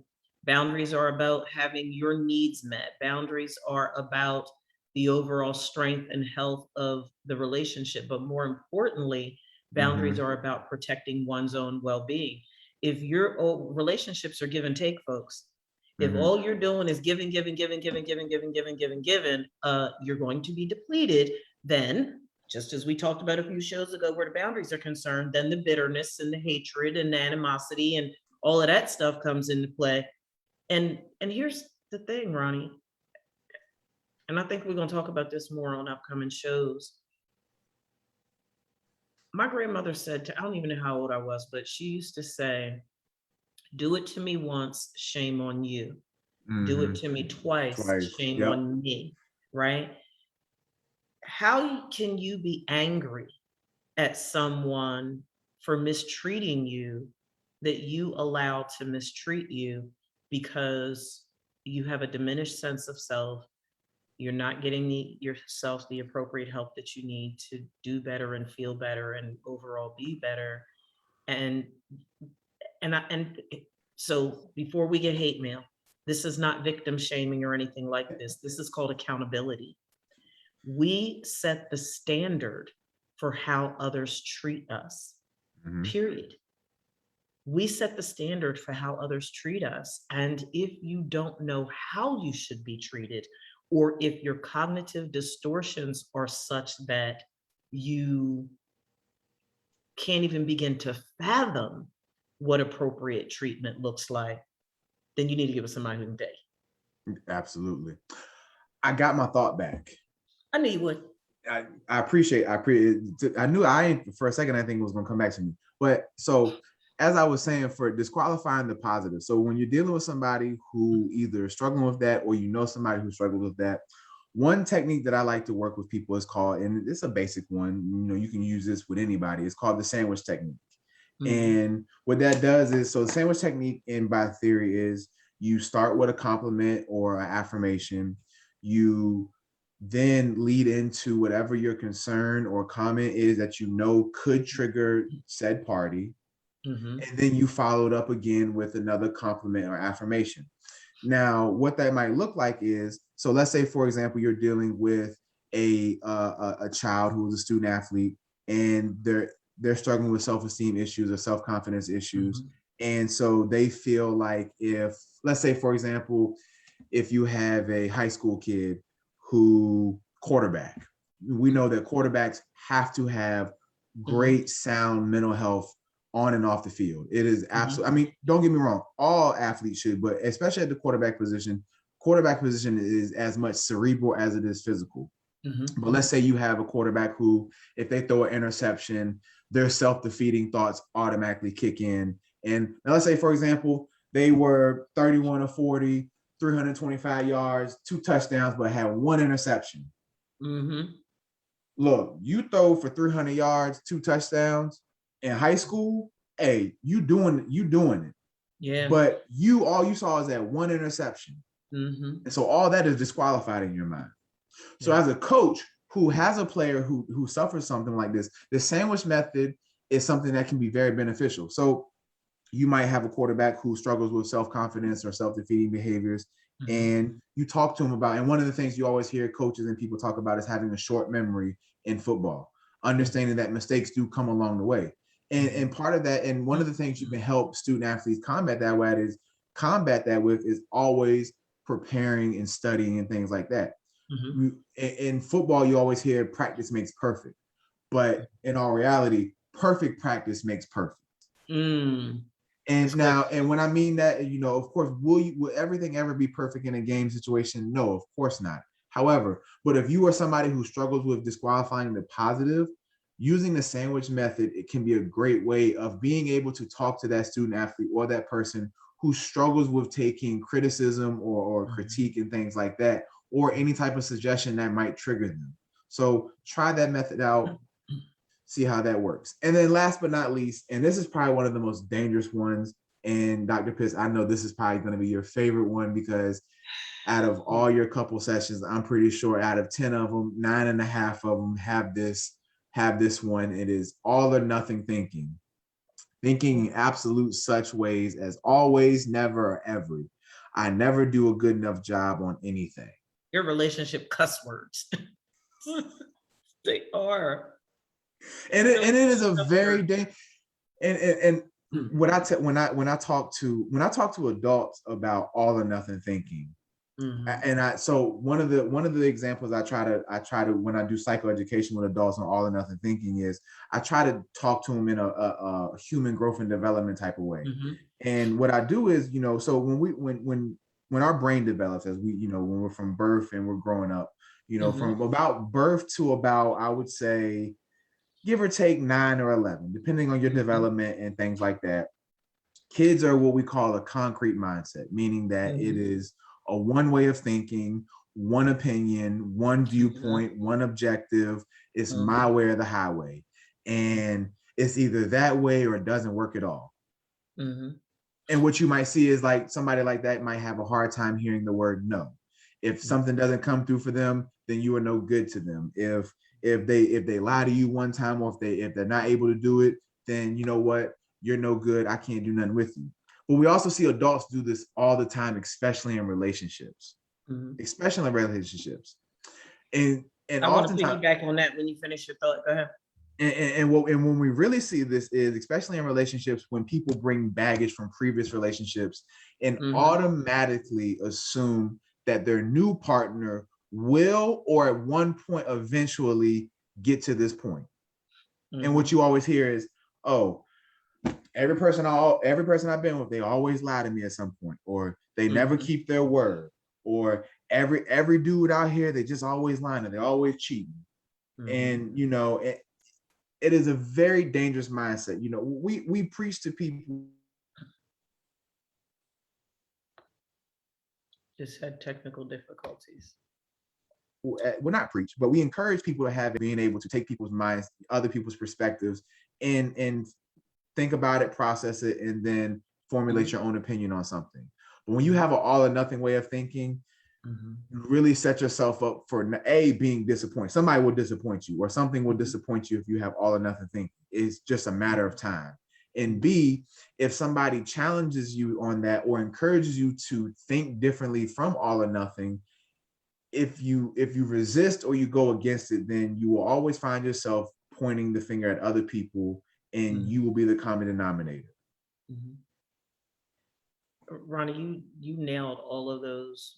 boundaries are about having your needs met. Boundaries are about the overall strength and health of the relationship. But more importantly, boundaries are about protecting one's own well-being. If your relationships are give and take, folks, if all you're doing is giving, you're going to be depleted. Then, just as we talked about a few shows ago, where the boundaries are concerned, then the bitterness and the hatred and the animosity and all of that stuff comes into play. And here's the thing, Ronnie, and I think we're going to talk about this more on upcoming shows. My grandmother said, I don't even know how old I was, but she used to say, do it to me once, shame on you. Do it to me twice. Shame on me, right? How can you be angry at someone for mistreating you that you allow to mistreat you because you have a diminished sense of self? You're not getting yourself the appropriate help that you need to do better and feel better and overall be better. And so before we get hate mail, this is not victim shaming or anything like this. This is called accountability. We set the standard for how others treat us, period. We set the standard for how others treat us. And if you don't know how you should be treated, or if your cognitive distortions are such that you can't even begin to fathom what appropriate treatment looks like, then you need to give us a mind day. Absolutely. I got my thought back. I knew you would. I appreciate. I knew for a second I think it was going to come back to me. But so as I was saying, for disqualifying the positive. So when you're dealing with somebody who either struggling with that, or somebody who struggles with that, one technique that I like to work with people is called, and it's a basic one. You can use this with anybody. It's called the sandwich technique. And what that does is, so the sandwich technique in by theory is you start with a compliment or an affirmation. You then lead into whatever your concern or comment is that could trigger said party. And then you follow it up again with another compliment or affirmation. Now, what that might look like is, so let's say, for example, you're dealing with a child who is a student athlete, and they're struggling with self-esteem issues or self-confidence issues. And so they feel like if, let's say, for example, if you have a high school kid who quarterback, we know that quarterbacks have to have great sound mental health on and off the field. It is absolutely, I mean, don't get me wrong, all athletes should, but especially at the quarterback position is as much cerebral as it is physical. But let's say you have a quarterback who, if they throw an interception, their self-defeating thoughts automatically kick in. And let's say, for example, they were 31 or 40, 325 yards, 2 touchdowns, but had 1 interception. Look, you throw for 300 yards, 2 touchdowns in high school, hey, you doing it. Yeah. But all you saw is that 1 interception. And so all that is disqualified in your mind. So as a coach who has a player who suffers something like this, the sandwich method is something that can be very beneficial. So you might have a quarterback who struggles with self-confidence or self-defeating behaviors, and you talk to him about, and one of the things you always hear coaches and people talk about is having a short memory in football, understanding that mistakes do come along the way. And part of that, and one of the things you can help student athletes combat that with is always preparing and studying and things like that. In football, you always hear practice makes perfect, but in all reality, perfect practice makes perfect. And when I mean that, of course, will everything ever be perfect in a game situation? No, of course not. However, but if you are somebody who struggles with disqualifying the positive, using the sandwich method, it can be a great way of being able to talk to that student athlete or that person who struggles with taking criticism or critique and things like that, or any type of suggestion that might trigger them. So try that method out, see how that works. And then last but not least, and this is probably one of the most dangerous ones, and Dr. Pitts, I know this is probably going to be your favorite one, because out of all your couple sessions, I'm pretty sure out of 10 of them, 9.5 of them have this one. It is all or nothing thinking. Thinking in absolute such ways as always, never, or ever. I never do a good enough job on anything. Your relationship cuss words. They are. And it is a very and when I talk to adults about all or nothing thinking, so one of the examples I try to when I do psychoeducation with adults on all or nothing thinking is I try to talk to them in a human growth and development type of way. And what I do is, so when our brain develops, as we, when we're from birth and we're growing up, from about birth to about, I would say, give or take 9 or 11, depending on your development and things like that. Kids are what we call a concrete mindset, meaning that it is a one way of thinking, one opinion, one viewpoint, one objective. It's my way or the highway. And it's either that way or it doesn't work at all. And what you might see is like somebody like that might have a hard time hearing the word no. If something doesn't come through for them, then you are no good to them. If they lie to you one time, or if they're not able to do it, then you know what? You're no good. I can't do nothing with you. But we also see adults do this all the time, especially in relationships. Especially in relationships. And I want to piggyback on that when you finish your thought. Go ahead. And when we really see this is, especially in relationships, when people bring baggage from previous relationships and automatically assume that their new partner will, or at one point eventually, get to this point. And what you always hear is, oh, every person I've been with, they always lie to me at some point, or they never keep their word, or every dude out here, they just always lying, they're always cheating. And it is a very dangerous mindset. We preach to people. Just had technical difficulties. Well, not preach, but we encourage people to have it, being able to take people's minds, other people's perspectives, and think about it, process it, and then formulate your own opinion on something. But when you have an all or nothing way of thinking, you really set yourself up for being disappointed. Somebody will disappoint you, or something will disappoint you if you have all or nothing thinking. It's just a matter of time. And B, if somebody challenges you on that or encourages you to think differently from all or nothing, if you resist or you go against it, then you will always find yourself pointing the finger at other people and you will be the common denominator. Ronnie, you nailed all of those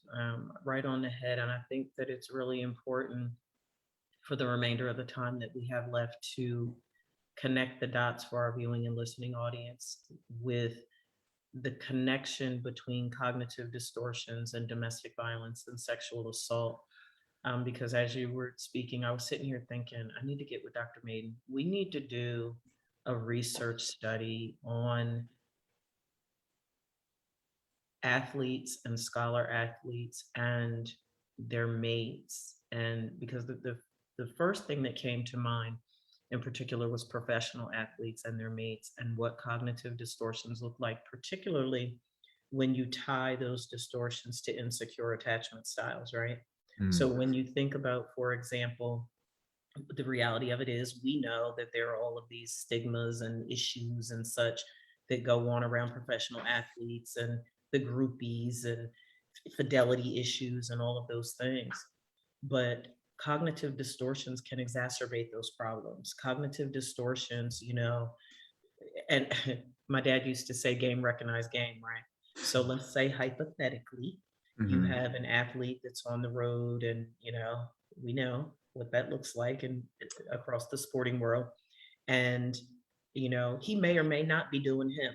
right on the head. And I think that it's really important for the remainder of the time that we have left to connect the dots for our viewing and listening audience with the connection between cognitive distortions and domestic violence and sexual assault. Because as you were speaking, I was sitting here thinking, I need to get with Dr. Maiden. We need to do a research study on athletes and scholar athletes and their mates. And because the first thing that came to mind in particular was professional athletes and their mates and what cognitive distortions look like, particularly when you tie those distortions to insecure attachment styles, right? So when you think about, for example, the reality of it is we know that there are all of these stigmas and issues and such that go on around professional athletes and the groupies and fidelity issues and all of those things. But cognitive distortions can exacerbate those problems. Cognitive distortions, and my dad used to say game recognize game, right? So let's say hypothetically, you have an athlete that's on the road and, we know what that looks like and across the sporting world. And, he may or may not be doing him,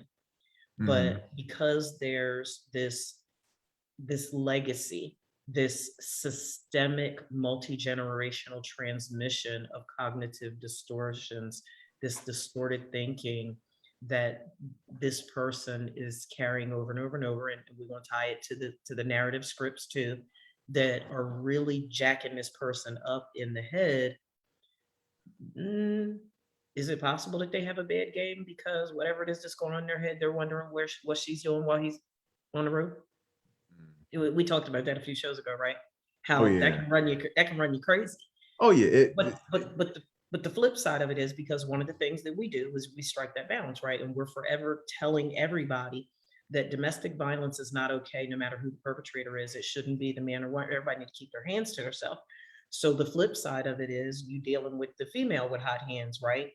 but because there's this legacy, this systemic multi-generational transmission of cognitive distortions, this distorted thinking that this person is carrying over and over and over, and we want to tie it to the narrative scripts too, that are really jacking this person up in the head. Is it possible that they have a bad game because whatever it is that's going on in their head, they're wondering what she's doing while he's on the road? We talked about that a few shows ago, right? How that can run you crazy. Oh yeah. But the flip side of it is, because one of the things that we do is we strike that balance, right? And we're forever telling everybody that domestic violence is not okay, no matter who the perpetrator is. It shouldn't be the man or woman. Everybody needs to keep their hands to themselves. So the flip side of it is you dealing with the female with hot hands, right?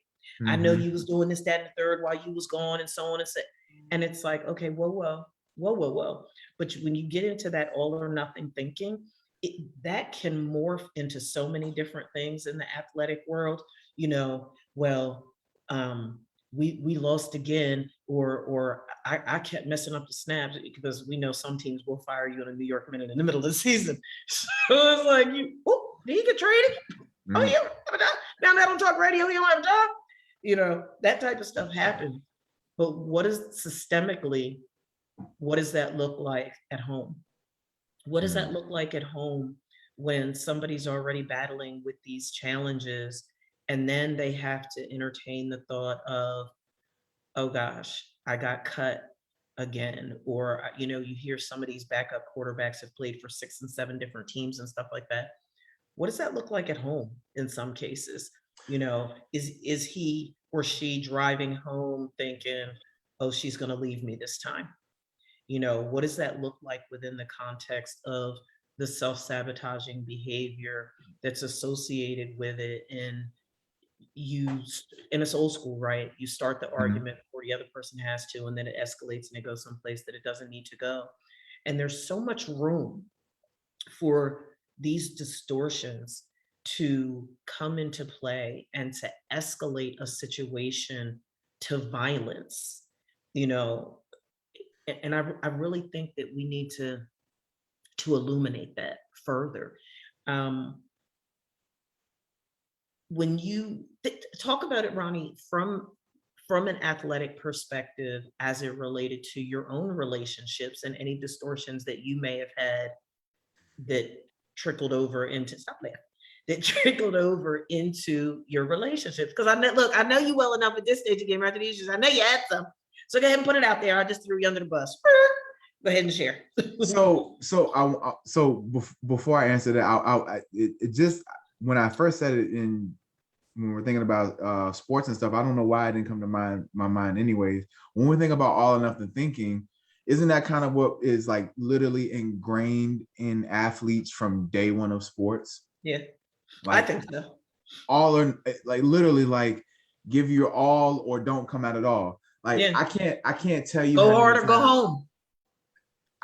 I know you was doing this, that, and the third while you was gone, and so on and so. And it's like, okay, whoa. But when you get into that all or nothing thinking, that can morph into so many different things in the athletic world. We lost again, or I kept messing up the snaps, because we know some teams will fire you in a New York Minute in the middle of the season. So it's like, did he get traded? Oh, you now that on talk radio, you don't have a job. That type of stuff happens. But what does that look like at home? What does that look like at home when somebody's already battling with these challenges, and then they have to entertain the thought of, oh gosh, I got cut again? Or, you hear some of these backup quarterbacks have played for 6 and 7 different teams and stuff like that. What does that look like at home in some cases? Is he or she driving home thinking, oh, she's going to leave me this time? What does that look like within the context of the self-sabotaging behavior that's associated with it? And it's old school, right? You start the argument before the other person has to, and then it escalates and it goes someplace that it doesn't need to go. And there's so much room for these distortions to come into play and to escalate a situation to violence, and I really think that we need to illuminate that further. When you talk about it, Ronnie, from an athletic perspective, as it related to your own relationships and any distortions that you may have had that trickled over into your relationships. Because I know you well enough at this stage of game after these issues. I know you had some. So go ahead and put it out there. I just threw you under the bus. Go ahead and share. So before I answer that, it just, when I first said it when we're thinking about sports and stuff, I don't know why it didn't come to my mind anyways. When we think about all or nothing thinking, isn't that kind of what is like literally ingrained in athletes from day one of sports? Yeah, I think so. All or like literally like give your all or don't come out at all. Like I can't tell you go hard or go home.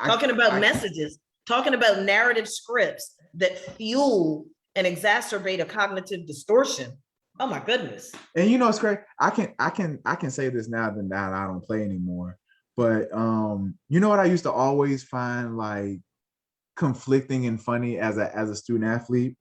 Talking about messages, talking about narrative scripts that fuel and exacerbate a cognitive distortion. Oh my goodness. And you know it's great. I can say this now that I don't play anymore. But you know what I used to always find like conflicting and funny as a student athlete?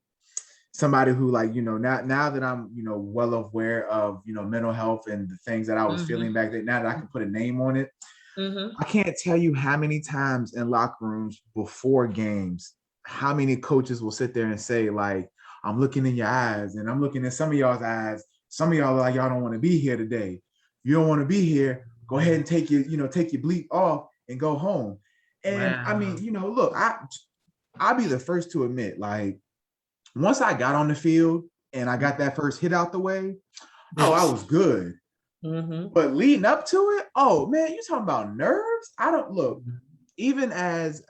Somebody who, like, you know, now that I'm, you know, well aware of, you know, mental health and the things that I was feeling back then, now that I can put a name on it, I can't tell you how many times in locker rooms before games, how many coaches will sit there and say, like, I'm looking in your eyes and I'm looking in some of y'all's eyes. Some of y'all are like, y'all don't want to be here today. You don't want to be here. Go ahead and take your bleep off and go home. And I mean, you know, look, I'll be the first to admit, like, once I got on the field and I got that first hit out the way, I was good. But leading up to it, oh man, you talking about nerves? I don't look, even as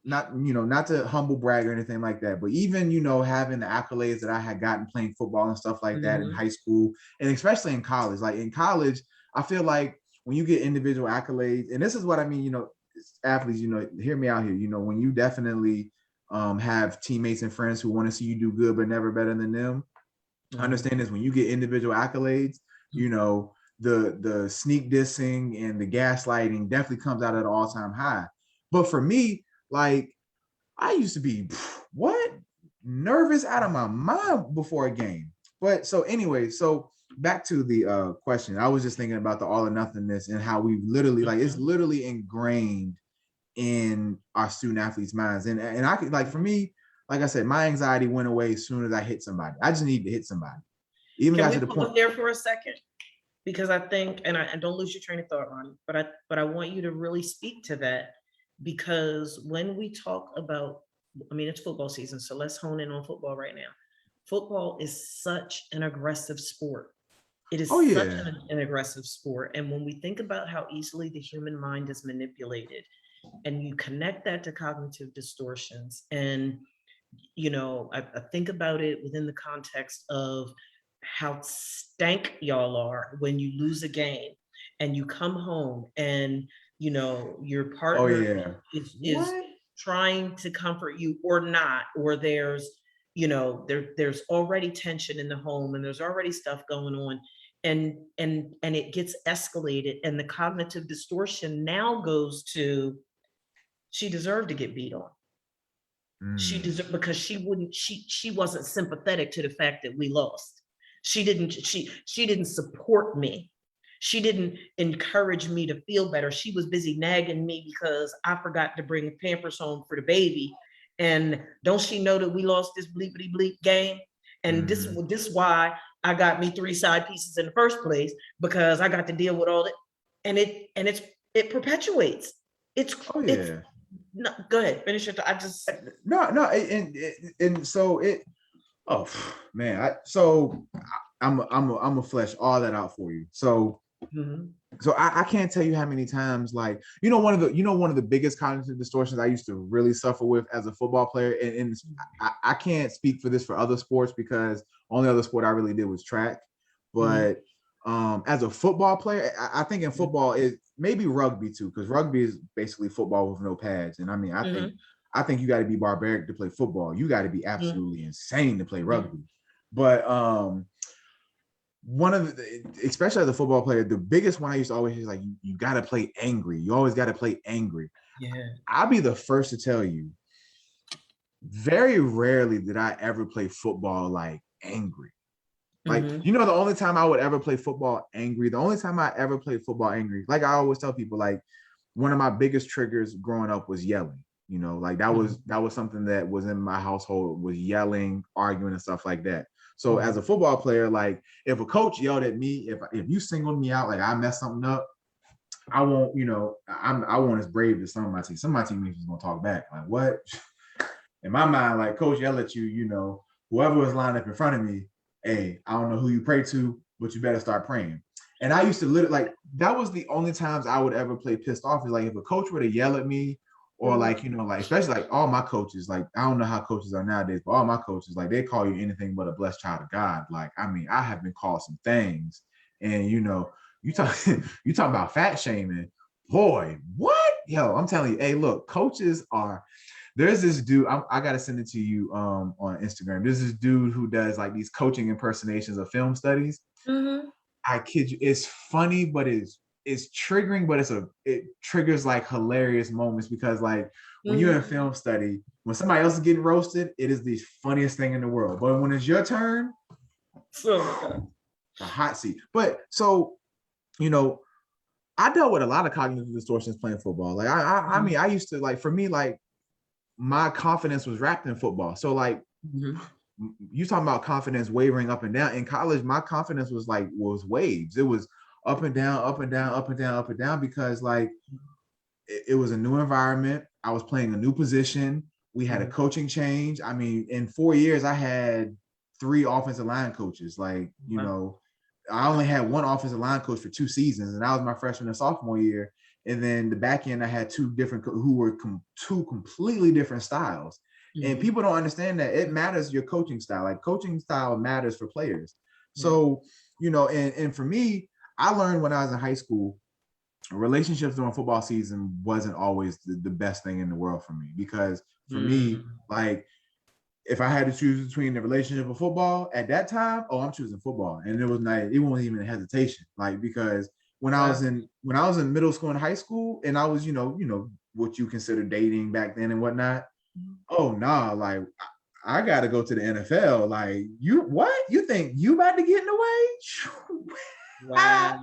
not to humble brag or anything like that, but even, you know, having the accolades that I had gotten playing football and stuff like that in high school, and especially in college. Like in college, I feel like when you get individual accolades, and this is what I mean, you know, athletes, you know, hear me out here, you know, when you definitely have teammates and friends who want to see you do good but never better than them. Understand this, when you get individual accolades, you know, the sneak dissing and the gaslighting definitely comes out at an all-time high. But for me, like, I used to be nervous out of my mind before a game. But so anyway, so back to the question. I was just thinking about the all or nothingness and how we literally, like, it's literally ingrained in our student athletes' minds. And I could, like, for me, like I said, my anxiety went away as soon as I hit somebody. I just need to hit somebody. Even got to the point there for a second, because I think, and don't lose your train of thought, Ronnie, but I want you to really speak to that, because when we talk about, I mean, it's football season, so let's hone in on football right now. Football is such an aggressive sport. It is such an aggressive sport. And when we think about how easily the human mind is manipulated, and you connect that to cognitive distortions, and, you know, I think about it within the context of how stank y'all are when you lose a game and you come home and, you know, your partner is trying to comfort you or not, or there's, you know, there's already tension in the home and there's already stuff going on, and it gets escalated, and the cognitive distortion now goes to, she deserved to get beat on. She deserved, because she wasn't sympathetic to the fact that we lost. She didn't support me. She didn't encourage me to feel better. She was busy nagging me because I forgot to bring Pampers home for the baby. And don't she know that we lost this bleepity bleep game? And this is why I got me 3 side pieces in the first place, because I got to deal with all that. And it perpetuates. It's no, go ahead, finish it. I just and so it. Oh man, I'm gonna flesh all that out for you. So so I can't tell you how many times, like, one of the biggest cognitive distortions I used to really suffer with as a football player, and I can't speak for this for other sports, because only other sport I really did was track. But as a football player, I think in football is maybe rugby too, because rugby is basically football with no pads. And I mean, I think you got to be barbaric to play football. You got to be absolutely insane to play rugby. But one of the, especially as a football player, the biggest one I used to always hear is, like, you got to play angry. You always got to play angry. Yeah. I'll be the first to tell you, very rarely did I ever play football like angry. Like, the only time I would ever play football angry, like I always tell people, like, one of my biggest triggers growing up was yelling. Like that was something that was in my household, was yelling, arguing, and stuff like that. So as a football player, like, if a coach yelled at me, if you singled me out, like I messed something up, I won't, I won't as brave as some of my team. Some of my teammates is gonna talk back. Like, what? In my mind, like, coach yell at you, whoever was lined up in front of me, hey, I don't know who you pray to, but you better start praying. And I used to literally, like, that was the only times I would ever play pissed off, is like if a coach were to yell at me, Or like, like, especially like all my coaches, like, I don't know how coaches are nowadays, but all my coaches, like, they call you anything but a blessed child of God. Like, I mean, I have been called some things, and you talk you talk about fat shaming, boy, what? Yo, I'm telling you, hey, look, coaches are, there's this dude, I gotta send it to you on Instagram. There's this dude who does like these coaching impersonations of film studies. I kid you, it's funny, but it's triggering, but it triggers like hilarious moments, because like when you're in film study, when somebody else is getting roasted, it is the funniest thing in the world. But when it's your turn, the hot seat. But so, I dealt with a lot of cognitive distortions playing football. Like I mean, I used to, like, for me, like, my confidence was wrapped in football. So like, you talking about confidence wavering up and down. In college, my confidence was waves. It was up and down, up and down, up and down, up and down, because like it was a new environment. I was playing a new position. We had a coaching change. I mean, in 4 years, I had 3 offensive line coaches. Like, I only had 1 offensive line coach for 2 seasons, and that was my freshman and sophomore year. And then the back end, I had 2 different who were 2 completely different styles. And people don't understand that it matters your coaching style. Like, coaching style matters for players. So, and for me, I learned when I was in high school, relationships during football season wasn't always the best thing in the world for me, because for me, like, if I had to choose between the relationship and football at that time, I'm choosing football. And it wasn't even a hesitation. Like, because when I was in middle school and high school, and I was, what you consider dating back then and whatnot. Oh nah, like, I gotta go to the NFL. Like, you think you about to get in the way? Wow.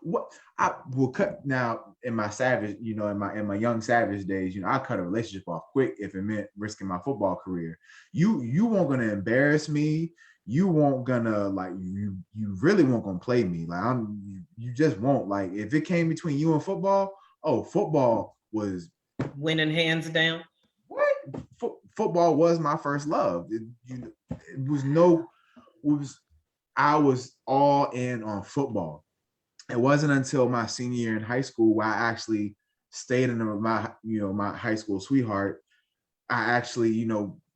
What I will cut now in my savage, in my young savage days, I cut a relationship off quick if it meant risking my football career. You weren't gonna embarrass me. You won't gonna, like, you really won't gonna play me. Like, you just won't. Like, if it came between you and football, football was winning hands down. What? Football was my first love. I was all in on football. It wasn't until my senior year in high school where I actually stayed in my high school sweetheart. I actually,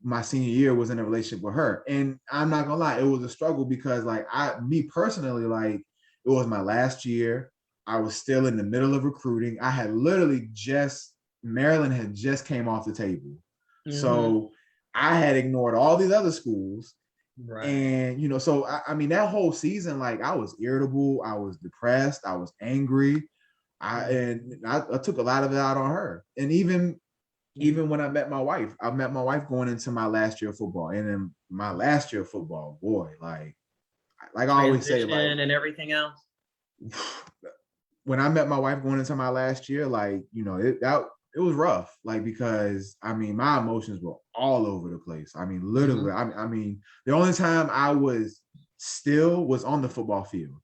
my senior year was in a relationship with her. And I'm not gonna lie, it was a struggle, because like, me personally, like, it was my last year. I was still in the middle of recruiting. I had literally Maryland had just came off the table. So I had ignored all these other schools. Right. And, so I mean, that whole season, like, I was irritable, I was depressed, I was angry. I took a lot of it out on her. And even when I met my wife going into my last year of football. And in my last year of football, boy, like I always say, like, and everything else. When I met my wife going into my last year, like, it was rough, like, because I mean, my emotions were all over the place. I mean, literally, I mean, the only time I was still was on the football field.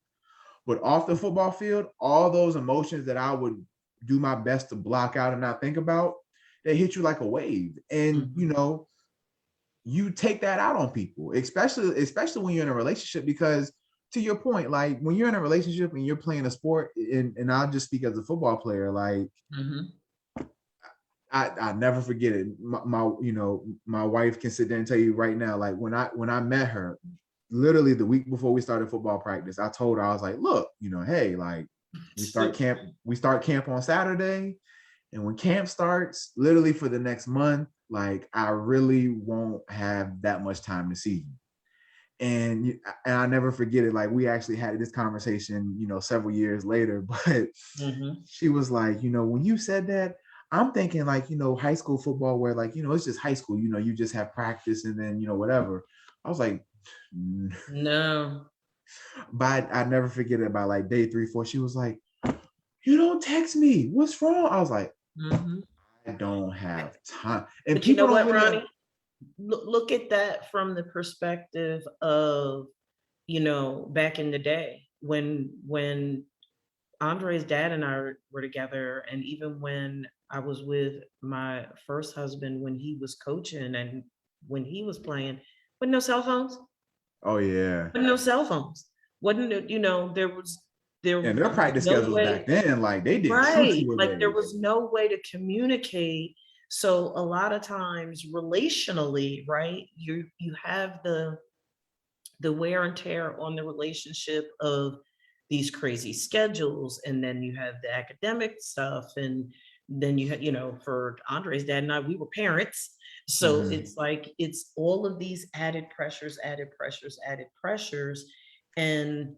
But off the football field, all those emotions that I would do my best to block out and not think about, they hit you like a wave. And, you take that out on people, especially when you're in a relationship, because to your point, like, when you're in a relationship and you're playing a sport, and I'll just speak as a football player, like, I never forget it. My wife can sit there and tell you right now, like, when I met her, literally the week before we started football practice, I told her, I was like, look, hey, like, we start camp on Saturday, and when camp starts, literally for the next month, like, I really won't have that much time to see you. And I never forget it. Like, we actually had this conversation, several years later, but she was like, when you said that, I'm thinking, like, high school football, where, like, it's just high school, you just have practice and then, whatever. I was like, no. But I never forget it. By like day 3, 4, she was like, you don't text me. What's wrong? I was like, I don't have time. And but people, you know what, Ronnie? Look at that from the perspective of, back in the day when Andre's dad and I were together, and even when I was with my first husband, when he was coaching and when he was playing, with no cell phones. Oh yeah. With no cell phones. Wasn't it, there was And their practice no schedules back then, like they did right, true like there was no way to communicate. So a lot of times relationally, right, you have the wear and tear on the relationship of these crazy schedules, and then you have the academic stuff, and then you have, for Andre's dad and I, we were parents, so it's like it's all of these added pressures, and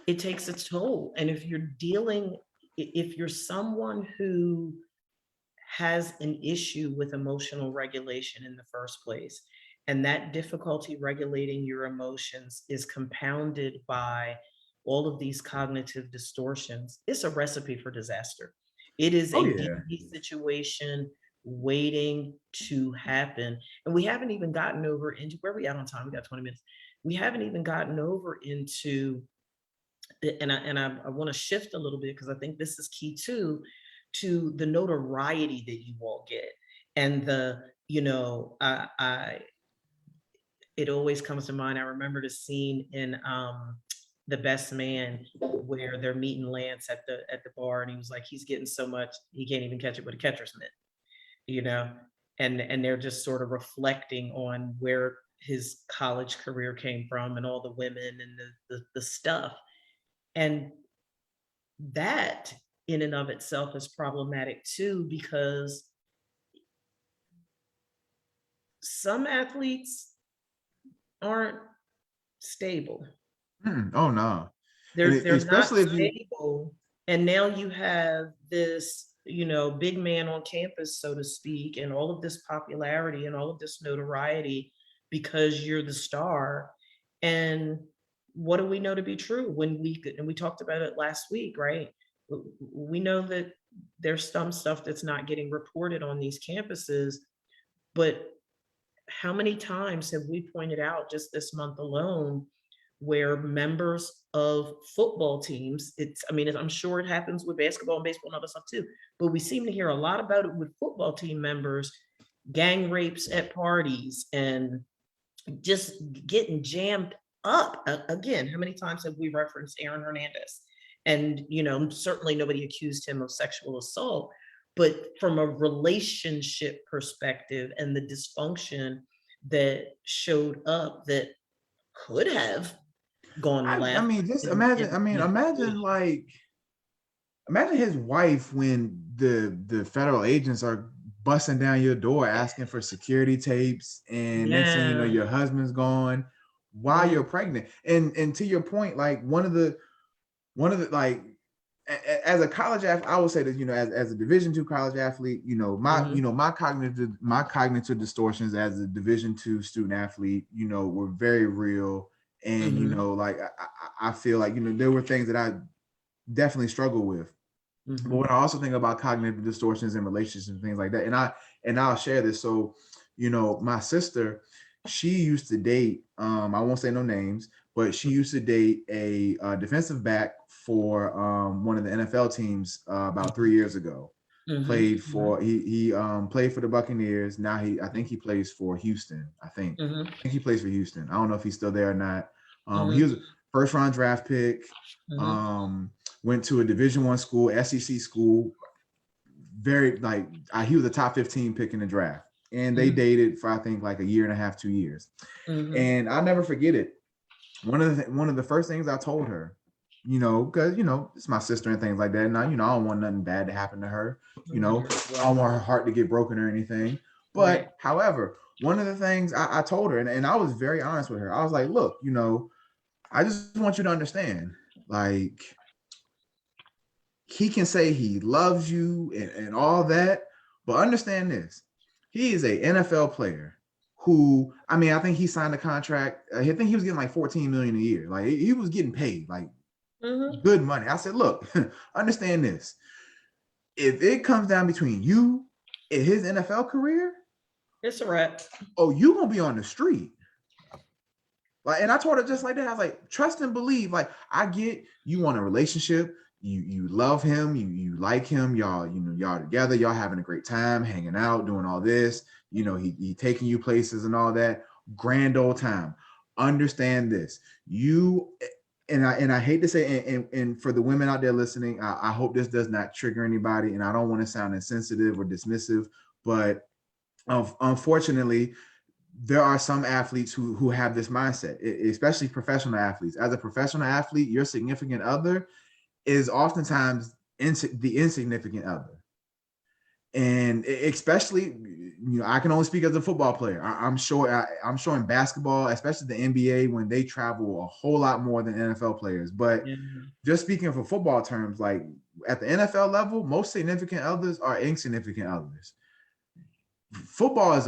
it takes its toll. And if you're someone who has an issue with emotional regulation in the first place, and that difficulty regulating your emotions is compounded by all of these cognitive distortions, it's a recipe for disaster. It is a D&D situation waiting to happen. And we haven't even gotten over into where we at on time. We got 20 minutes. We haven't even gotten over into, and I want to shift a little bit because I think this is key too, to the notoriety that you all get. And it always comes to mind. I remember the scene in The Best Man where they're meeting Lance at the bar, and he was like, he's getting so much he can't even catch it with a catcher's mitt, and they're just sort of reflecting on where his college career came from and all the women and the stuff. And that in and of itself is problematic too, because some athletes aren't stable. Oh no. They're especially not stable. And now you have this, big man on campus, so to speak, and all of this popularity and all of this notoriety because you're the star. And what do we know to be true and we talked about it last week, right? We know that there's some stuff that's not getting reported on these campuses, but how many times have we pointed out just this month alone where members of football teams, I'm sure it happens with basketball and baseball and other stuff too, but we seem to hear a lot about it with football team members, gang rapes at parties and just getting jammed up. Again, how many times have we referenced Aaron Hernandez? And, certainly nobody accused him of sexual assault, but from a relationship perspective and the dysfunction that showed up that could have gone left. Just imagine, imagine his wife when the federal agents are busting down your door asking for security tapes, and next thing you know, your husband's gone while you're pregnant. And to your point, like one of the like, as a college athlete, I would say that, as a Division II college athlete, my cognitive distortions as a Division II student athlete, were very real. And, I feel like, there were things that I definitely struggle with. But when I also think about cognitive distortions in relationships and things like that, and I'll share this. So, my sister, she used to date, I won't say no names, but she used to date a defensive back for one of the NFL teams about 3 years ago. Played for he played for the Buccaneers. Now I think he plays for Houston. I think he plays for Houston. I don't know if he's still there or not. He was a first round draft pick. Went to a Division I school, SEC school. Very he was a top 15 pick in the draft, and they dated for I think like a year and a half, 2 years. And I'll never forget it. One of the first things I told her, because it's my sister and things like that, and I don't want nothing bad to happen to her. I don't want her heart to get broken or anything. But however, one of the things I told her, and I was very honest with her, I was like, look, I just want you to understand, like, he can say he loves you and all that, but understand this: he is a NFL player who, I think he signed a contract. I think he was getting like $14 million a year. Like he was getting paid like good money. I said, look, understand this: if it comes down between you and his NFL career, it's a wrap. Oh, you gonna be on the street. Like, and I told her just like that. I was like, trust and believe. Like, I get you want a relationship. You love him. You like him. Y'all, y'all together. Y'all having a great time, hanging out, doing all this. He taking you places and all that. Grand old time. Understand this. and I hate to say, and for the women out there listening, I hope this does not trigger anybody, and I don't want to sound insensitive or dismissive, but unfortunately, there are some athletes who have this mindset, especially professional athletes. As a professional athlete, your significant other is oftentimes the insignificant other. And especially, I can only speak as a football player. I'm sure in basketball, especially the NBA, when they travel a whole lot more than NFL players. But just speaking for football terms, like at the NFL level, most significant others are insignificant others. Football is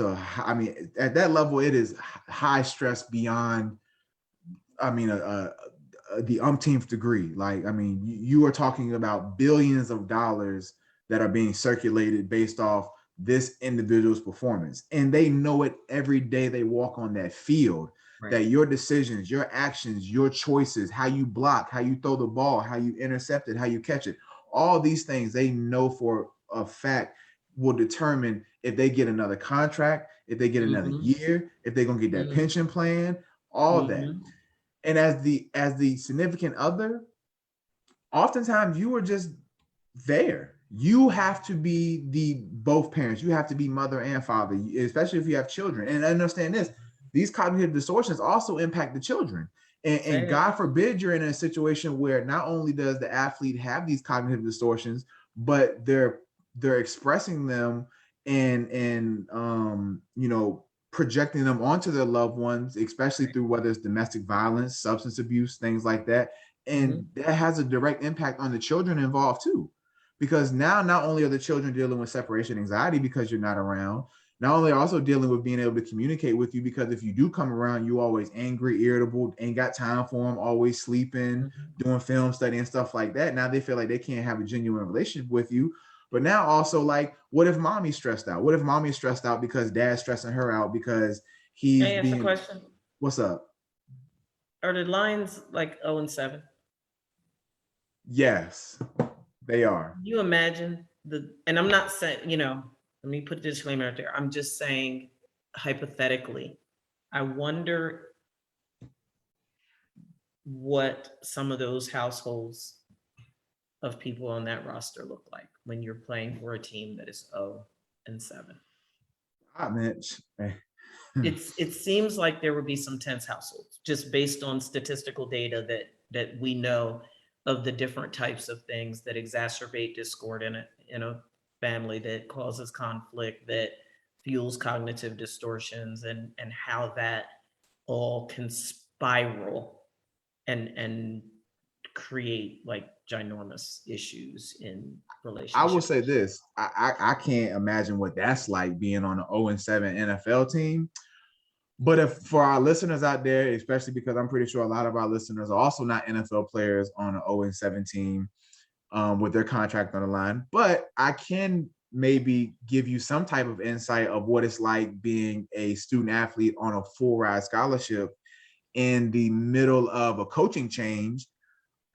at that level, it is high stress beyond, the umpteenth degree. Like, you are talking about billions of dollars that are being circulated based off this individual's performance. And they know it every day they walk on that field, that your decisions, your actions, your choices, how you block, how you throw the ball, how you intercept it, how you catch it, all these things they know for a fact will determine if they get another contract, if they get another year, if they're going to get that pension plan, all that. And as the significant other, oftentimes you are just there. You have to be both parents. You have to be mother and father, especially if you have children. And understand this, these cognitive distortions also impact the children. And God forbid you're in a situation where not only does the athlete have these cognitive distortions, but they're expressing them and projecting them onto their loved ones, especially through whether it's domestic violence, substance abuse, things like that. And that has a direct impact on the children involved too. Because now not only are the children dealing with separation anxiety because you're not around, not only are also dealing with being able to communicate with you, because if you do come around, you always angry, irritable, ain't got time for them, always sleeping, doing film study and stuff like that. Now they feel like they can't have a genuine relationship with you. But now also, like, what if mommy's stressed out? What if mommy's stressed out because dad's stressing her out because he's Can I ask a question? What's up? Are the lines like 0-7? Yes, they are. Can you imagine and I'm not saying, let me put a disclaimer out there. I'm just saying, hypothetically, I wonder what some of those households of people on that roster look like when you're playing for a team that is 0-7. It seems like there would be some tense households just based on statistical data that we know of the different types of things that exacerbate discord in a family, that causes conflict, that fuels cognitive distortions, and how that all can spiral and create like ginormous issues in relationships. I will say this, I can't imagine what that's like being on an 0-7 NFL team. But if for our listeners out there, especially because I'm pretty sure a lot of our listeners are also not NFL players on an 0-7 team with their contract on the line, but I can maybe give you some type of insight of what it's like being a student athlete on a full ride scholarship in the middle of a coaching change.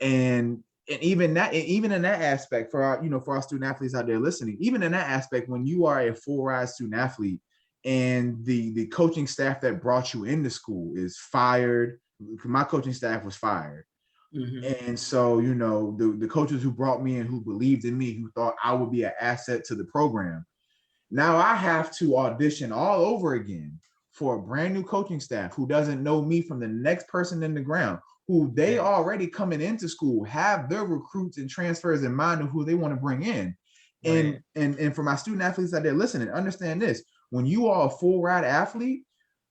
And even in that aspect, for our student athletes out there listening, even in that aspect, when you are a full ride student athlete and the coaching staff that brought you into school is fired, my coaching staff was fired. And so, the coaches who brought me in, who believed in me, who thought I would be an asset to the program, now I have to audition all over again for a brand new coaching staff who doesn't know me from the next person in the ground, who they already coming into school have their recruits and transfers in mind of who they want to bring in. And for my student athletes out there listening, understand this: when you are a full ride athlete,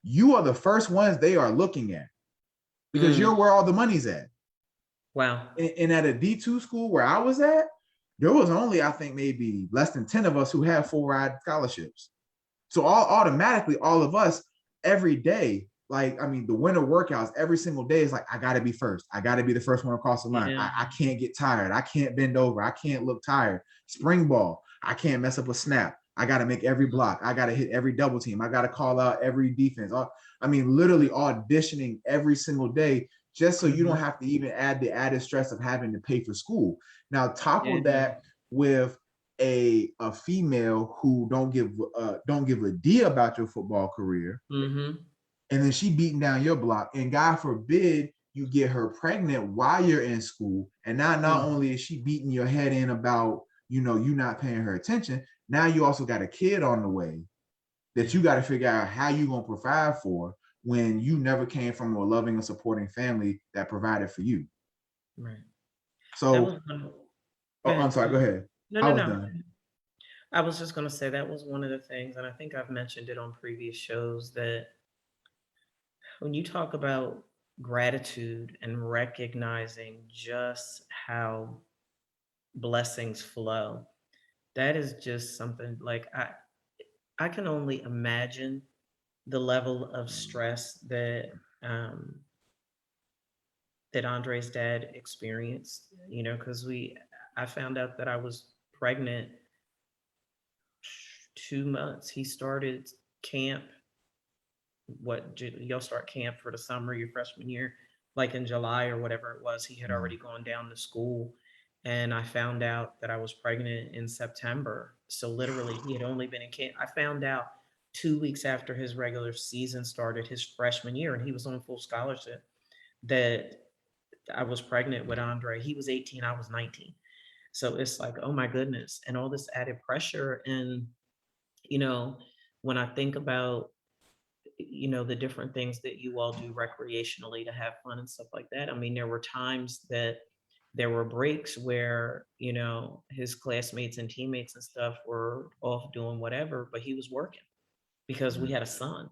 you are the first ones they are looking at, because you're where all the money's at. Wow. And at a D2 school where I was at, there was only, I think, maybe less than 10 of us who had full ride scholarships. So automatically, all of us every day, the winter workouts every single day is like, I got to be first. I got to be the first one across the line. I can't get tired. I can't bend over. I can't look tired. Spring ball, I can't mess up a snap. I got to make every block. I got to hit every double team. I got to call out every defense. Literally auditioning every single day, just so you don't have to even add the added stress of having to pay for school. Now, topple that with a female who don't give a D about your football career, and then she beating down your block, and God forbid you get her pregnant while you're in school, and now not only is she beating your head in about, you not paying her attention, now you also got a kid on the way that you got to figure out how you gonna provide for when you never came from a loving and supporting family that provided for you. Right. So, I'm sorry, go ahead. No, I no, was no. done. I was just going to say that was one of the things, and I think I've mentioned it on previous shows, that when you talk about gratitude and recognizing just how blessings flow, that is just something like I can only imagine the level of stress that that Andre's dad experienced, because I found out that I was pregnant 2 months. He started camp. You'll start camp for the summer, your freshman year, like in July or whatever it was. He had already gone down to school, and I found out that I was pregnant in September. So literally, he had only been in camp. I found out 2 weeks after his regular season started, his freshman year, and he was on full scholarship, that I was pregnant with Andre. He was 18, I was 19. So it's like, oh my goodness, and all this added pressure. And when I think about the different things that you all do recreationally to have fun and stuff like that. I mean, there were times that there were breaks where, his classmates and teammates and stuff were off doing whatever, but he was working because we had a son.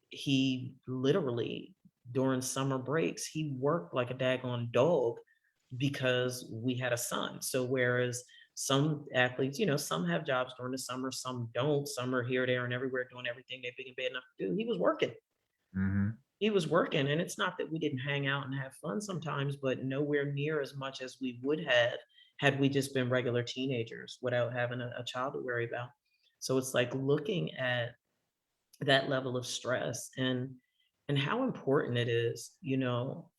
He literally, during summer breaks, he worked like a daggone dog because we had a son. So whereas some athletes, some have jobs during the summer, some don't. Some are here, there, and everywhere doing everything they're big and bad enough to do. He was working. He was working. And it's not that we didn't hang out and have fun sometimes, but nowhere near as much as we would have had we just been regular teenagers without having a child to worry about. So it's like looking at that level of stress and how important it is,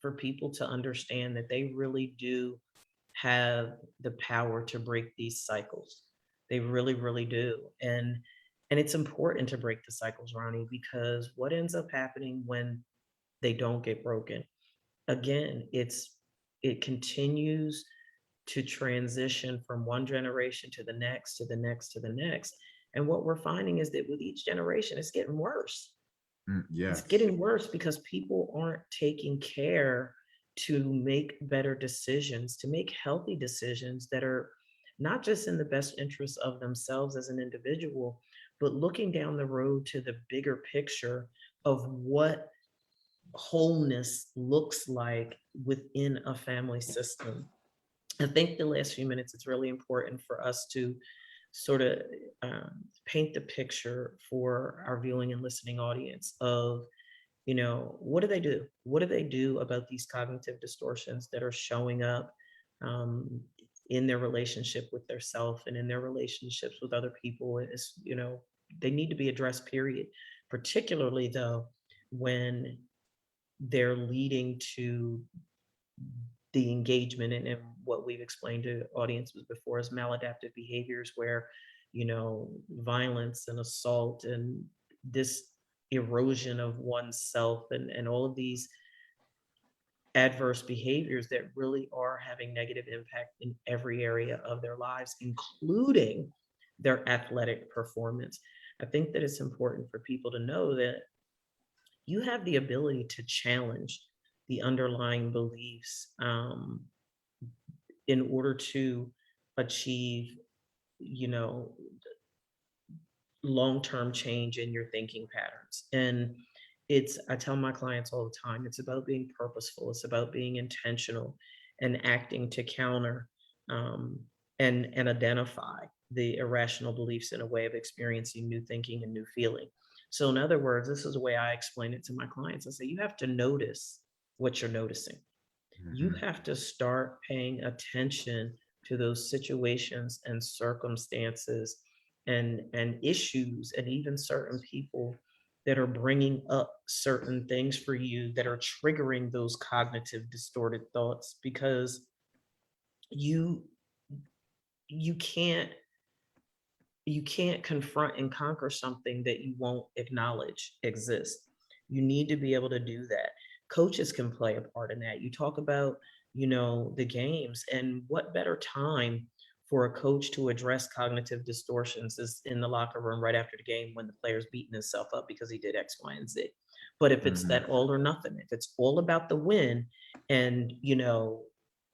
for people to understand that they really do have the power to break these cycles. They really, really do. And it's important to break the cycles, Ronnie, because what ends up happening when they don't get broken, again, it continues to transition from one generation to the next, to the next, to the next. And what we're finding is that with each generation, it's getting worse. It's getting worse because people aren't taking care to make better decisions, to make healthy decisions that are not just in the best interest of themselves as an individual, but looking down the road to the bigger picture of what wholeness looks like within a family system. I think the last few minutes, it's really important for us to sort of paint the picture for our viewing and listening audience of, what do they do? What do they do about these cognitive distortions that are showing up in their relationship with their self and in their relationships with other people? They need to be addressed, period. Particularly though, when they're leading to the engagement and what we've explained to audiences before as maladaptive behaviors where, violence and assault and this erosion of oneself and all of these adverse behaviors that really are having negative impact in every area of their lives, including their athletic performance. I think that it's important for people to know that you have the ability to challenge the underlying beliefs in order to achieve, long-term change in your thinking patterns. And I tell my clients all the time, it's about being purposeful. It's about being intentional and acting to counter and identify the irrational beliefs in a way of experiencing new thinking and new feeling. So in other words, this is the way I explain it to my clients. I say, you have to notice what you're noticing. You have to start paying attention to those situations and circumstances and issues and even certain people that are bringing up certain things for you that are triggering those cognitive distorted thoughts, because you can't confront and conquer something that you won't acknowledge exists. You need to be able to do that. coaches can play a part in that. You talk about, the games, and what better time for a coach to address cognitive distortions is in the locker room right after the game when the player's beating himself up because he did X, Y, and Z. But if it's that all or nothing, if it's all about the win and,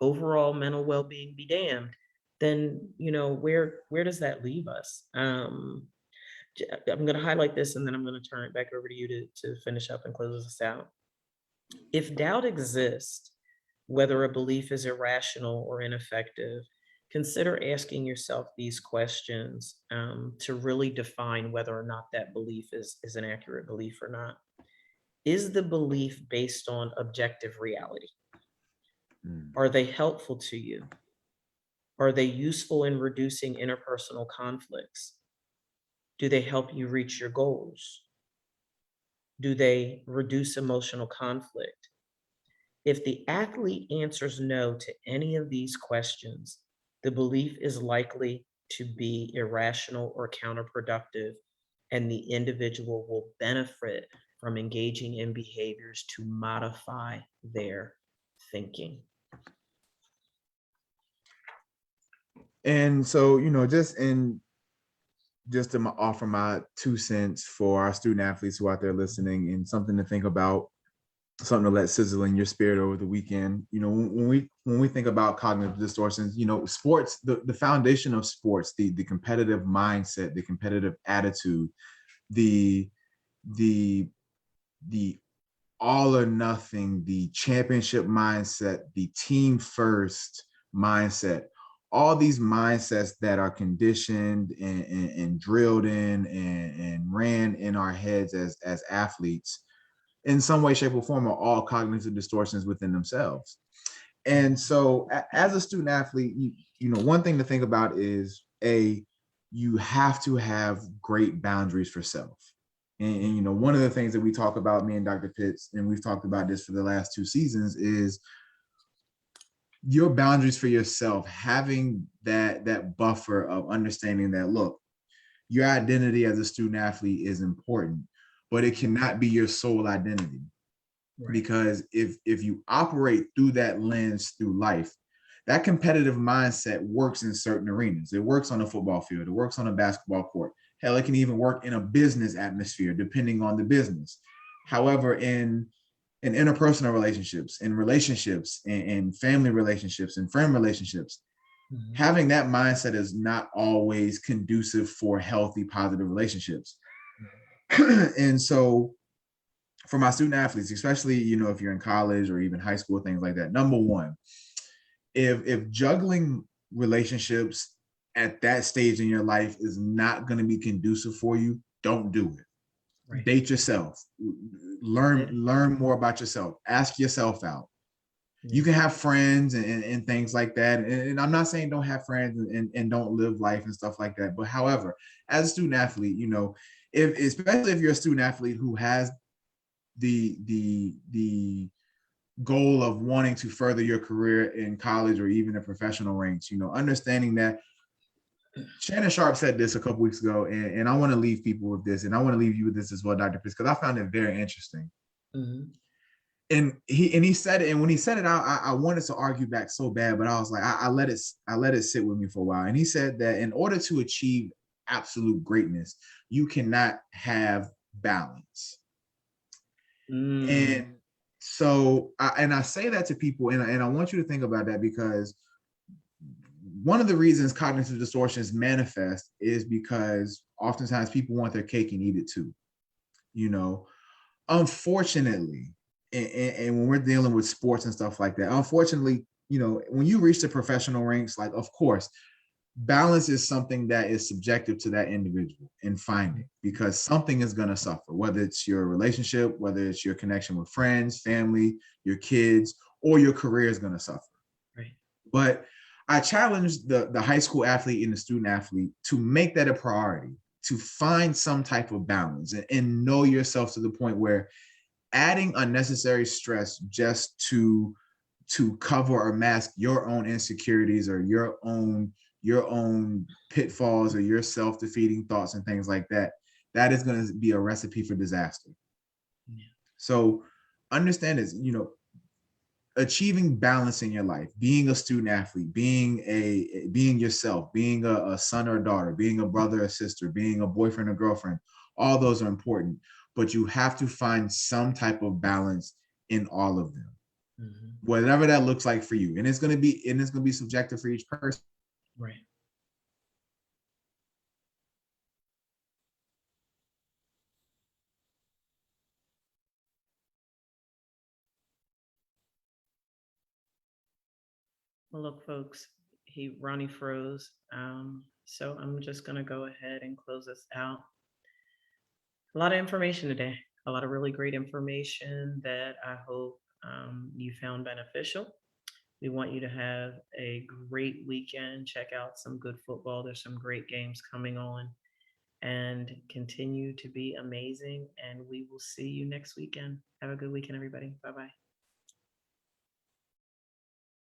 overall mental well-being be damned, then, where does that leave us? I'm going to highlight this and then I'm going to turn it back over to you to finish up and close us out. If doubt exists, whether a belief is irrational or ineffective, consider asking yourself these questions to really define whether or not that belief is an accurate belief or not. Is the belief based on objective reality? Are they helpful to you? Are they useful in reducing interpersonal conflicts? Do they help you reach your goals? Do they reduce emotional conflict? If the athlete answers no to any of these questions, the belief is likely to be irrational or counterproductive, and the individual will benefit from engaging in behaviors to modify their thinking. And so, just to offer my 2 cents for our student athletes who are out there listening, and something to think about, something to let sizzle in your spirit over the weekend. When we think about cognitive distortions, sports, the foundation of sports, the competitive mindset, the competitive attitude, the all or nothing, the championship mindset, the team first mindset, all these mindsets that are conditioned and drilled in and ran in our heads as athletes, in some way, shape, or form, are all cognitive distortions within themselves. And so as a student athlete, one thing to think about is, you have to have great boundaries for self. And one of the things that we talk about, me and Dr. Pitts, and we've talked about this for the last 2 seasons, is your boundaries for yourself, having that buffer of understanding that, look, your identity as a student athlete is important, but it cannot be your sole identity. Right. Because if you operate through that lens through life, that competitive mindset works in certain arenas. It works on a football field. It works on a basketball court. Hell, it can even work in a business atmosphere, depending on the business. However, in interpersonal relationships, in family relationships, and friend relationships, having that mindset is not always conducive for healthy, positive relationships. And so for my student athletes, especially, if you're in college or even high school, things like that, number one, if juggling relationships at that stage in your life is not going to be conducive for you, don't do it. Right. Date yourself. Learn more about yourself. Ask yourself out. You can have friends and things like that. And I'm not saying don't have friends and don't live life and stuff like that. But however, as a student athlete, especially if you're a student athlete who has the goal of wanting to further your career in college or even the professional ranks, understanding that Shannon Sharp said this a couple weeks ago, and I want to leave people with this, and I want to leave you with this as well, Dr. Pitts, because I found it very interesting. And he said it, and when he said it out, I wanted to argue back so bad, but I was like, I let it sit with me for a while. And he said that in order to achieve absolute greatness, you cannot have balance. And so, I say that to people, and I want you to think about that, because one of the reasons cognitive distortions manifest is because oftentimes people want their cake and eat it too. Unfortunately, and when we're dealing with sports and stuff like that, unfortunately, when you reach the professional ranks, like, of course, balance is something that is subjective to that individual and finding, because something is going to suffer, whether it's your relationship, whether it's your connection with friends, family, your kids, or your career is going to suffer. Right. But I challenge the high school athlete and the student athlete to make that a priority, to find some type of balance and know yourself to the point where adding unnecessary stress just to cover or mask your own insecurities or your own pitfalls or your self-defeating thoughts and things like that, that is going to be a recipe for disaster. Yeah. So understand is, achieving balance in your life, being a student athlete, being yourself, being a son or a daughter, being a brother or sister, being a boyfriend or girlfriend, all those are important, but you have to find some type of balance in all of them, whatever that looks like for you. And it's going to be subjective for each person. Right. Well, look, folks, Ronnie froze. So I'm just going to go ahead and close this out. A lot of information today, a lot of really great information that I hope you found beneficial. We want you to have a great weekend. Check out some good football. There's some great games coming on, and continue to be amazing. And we will see you next weekend. Have a good weekend, everybody. Bye-bye.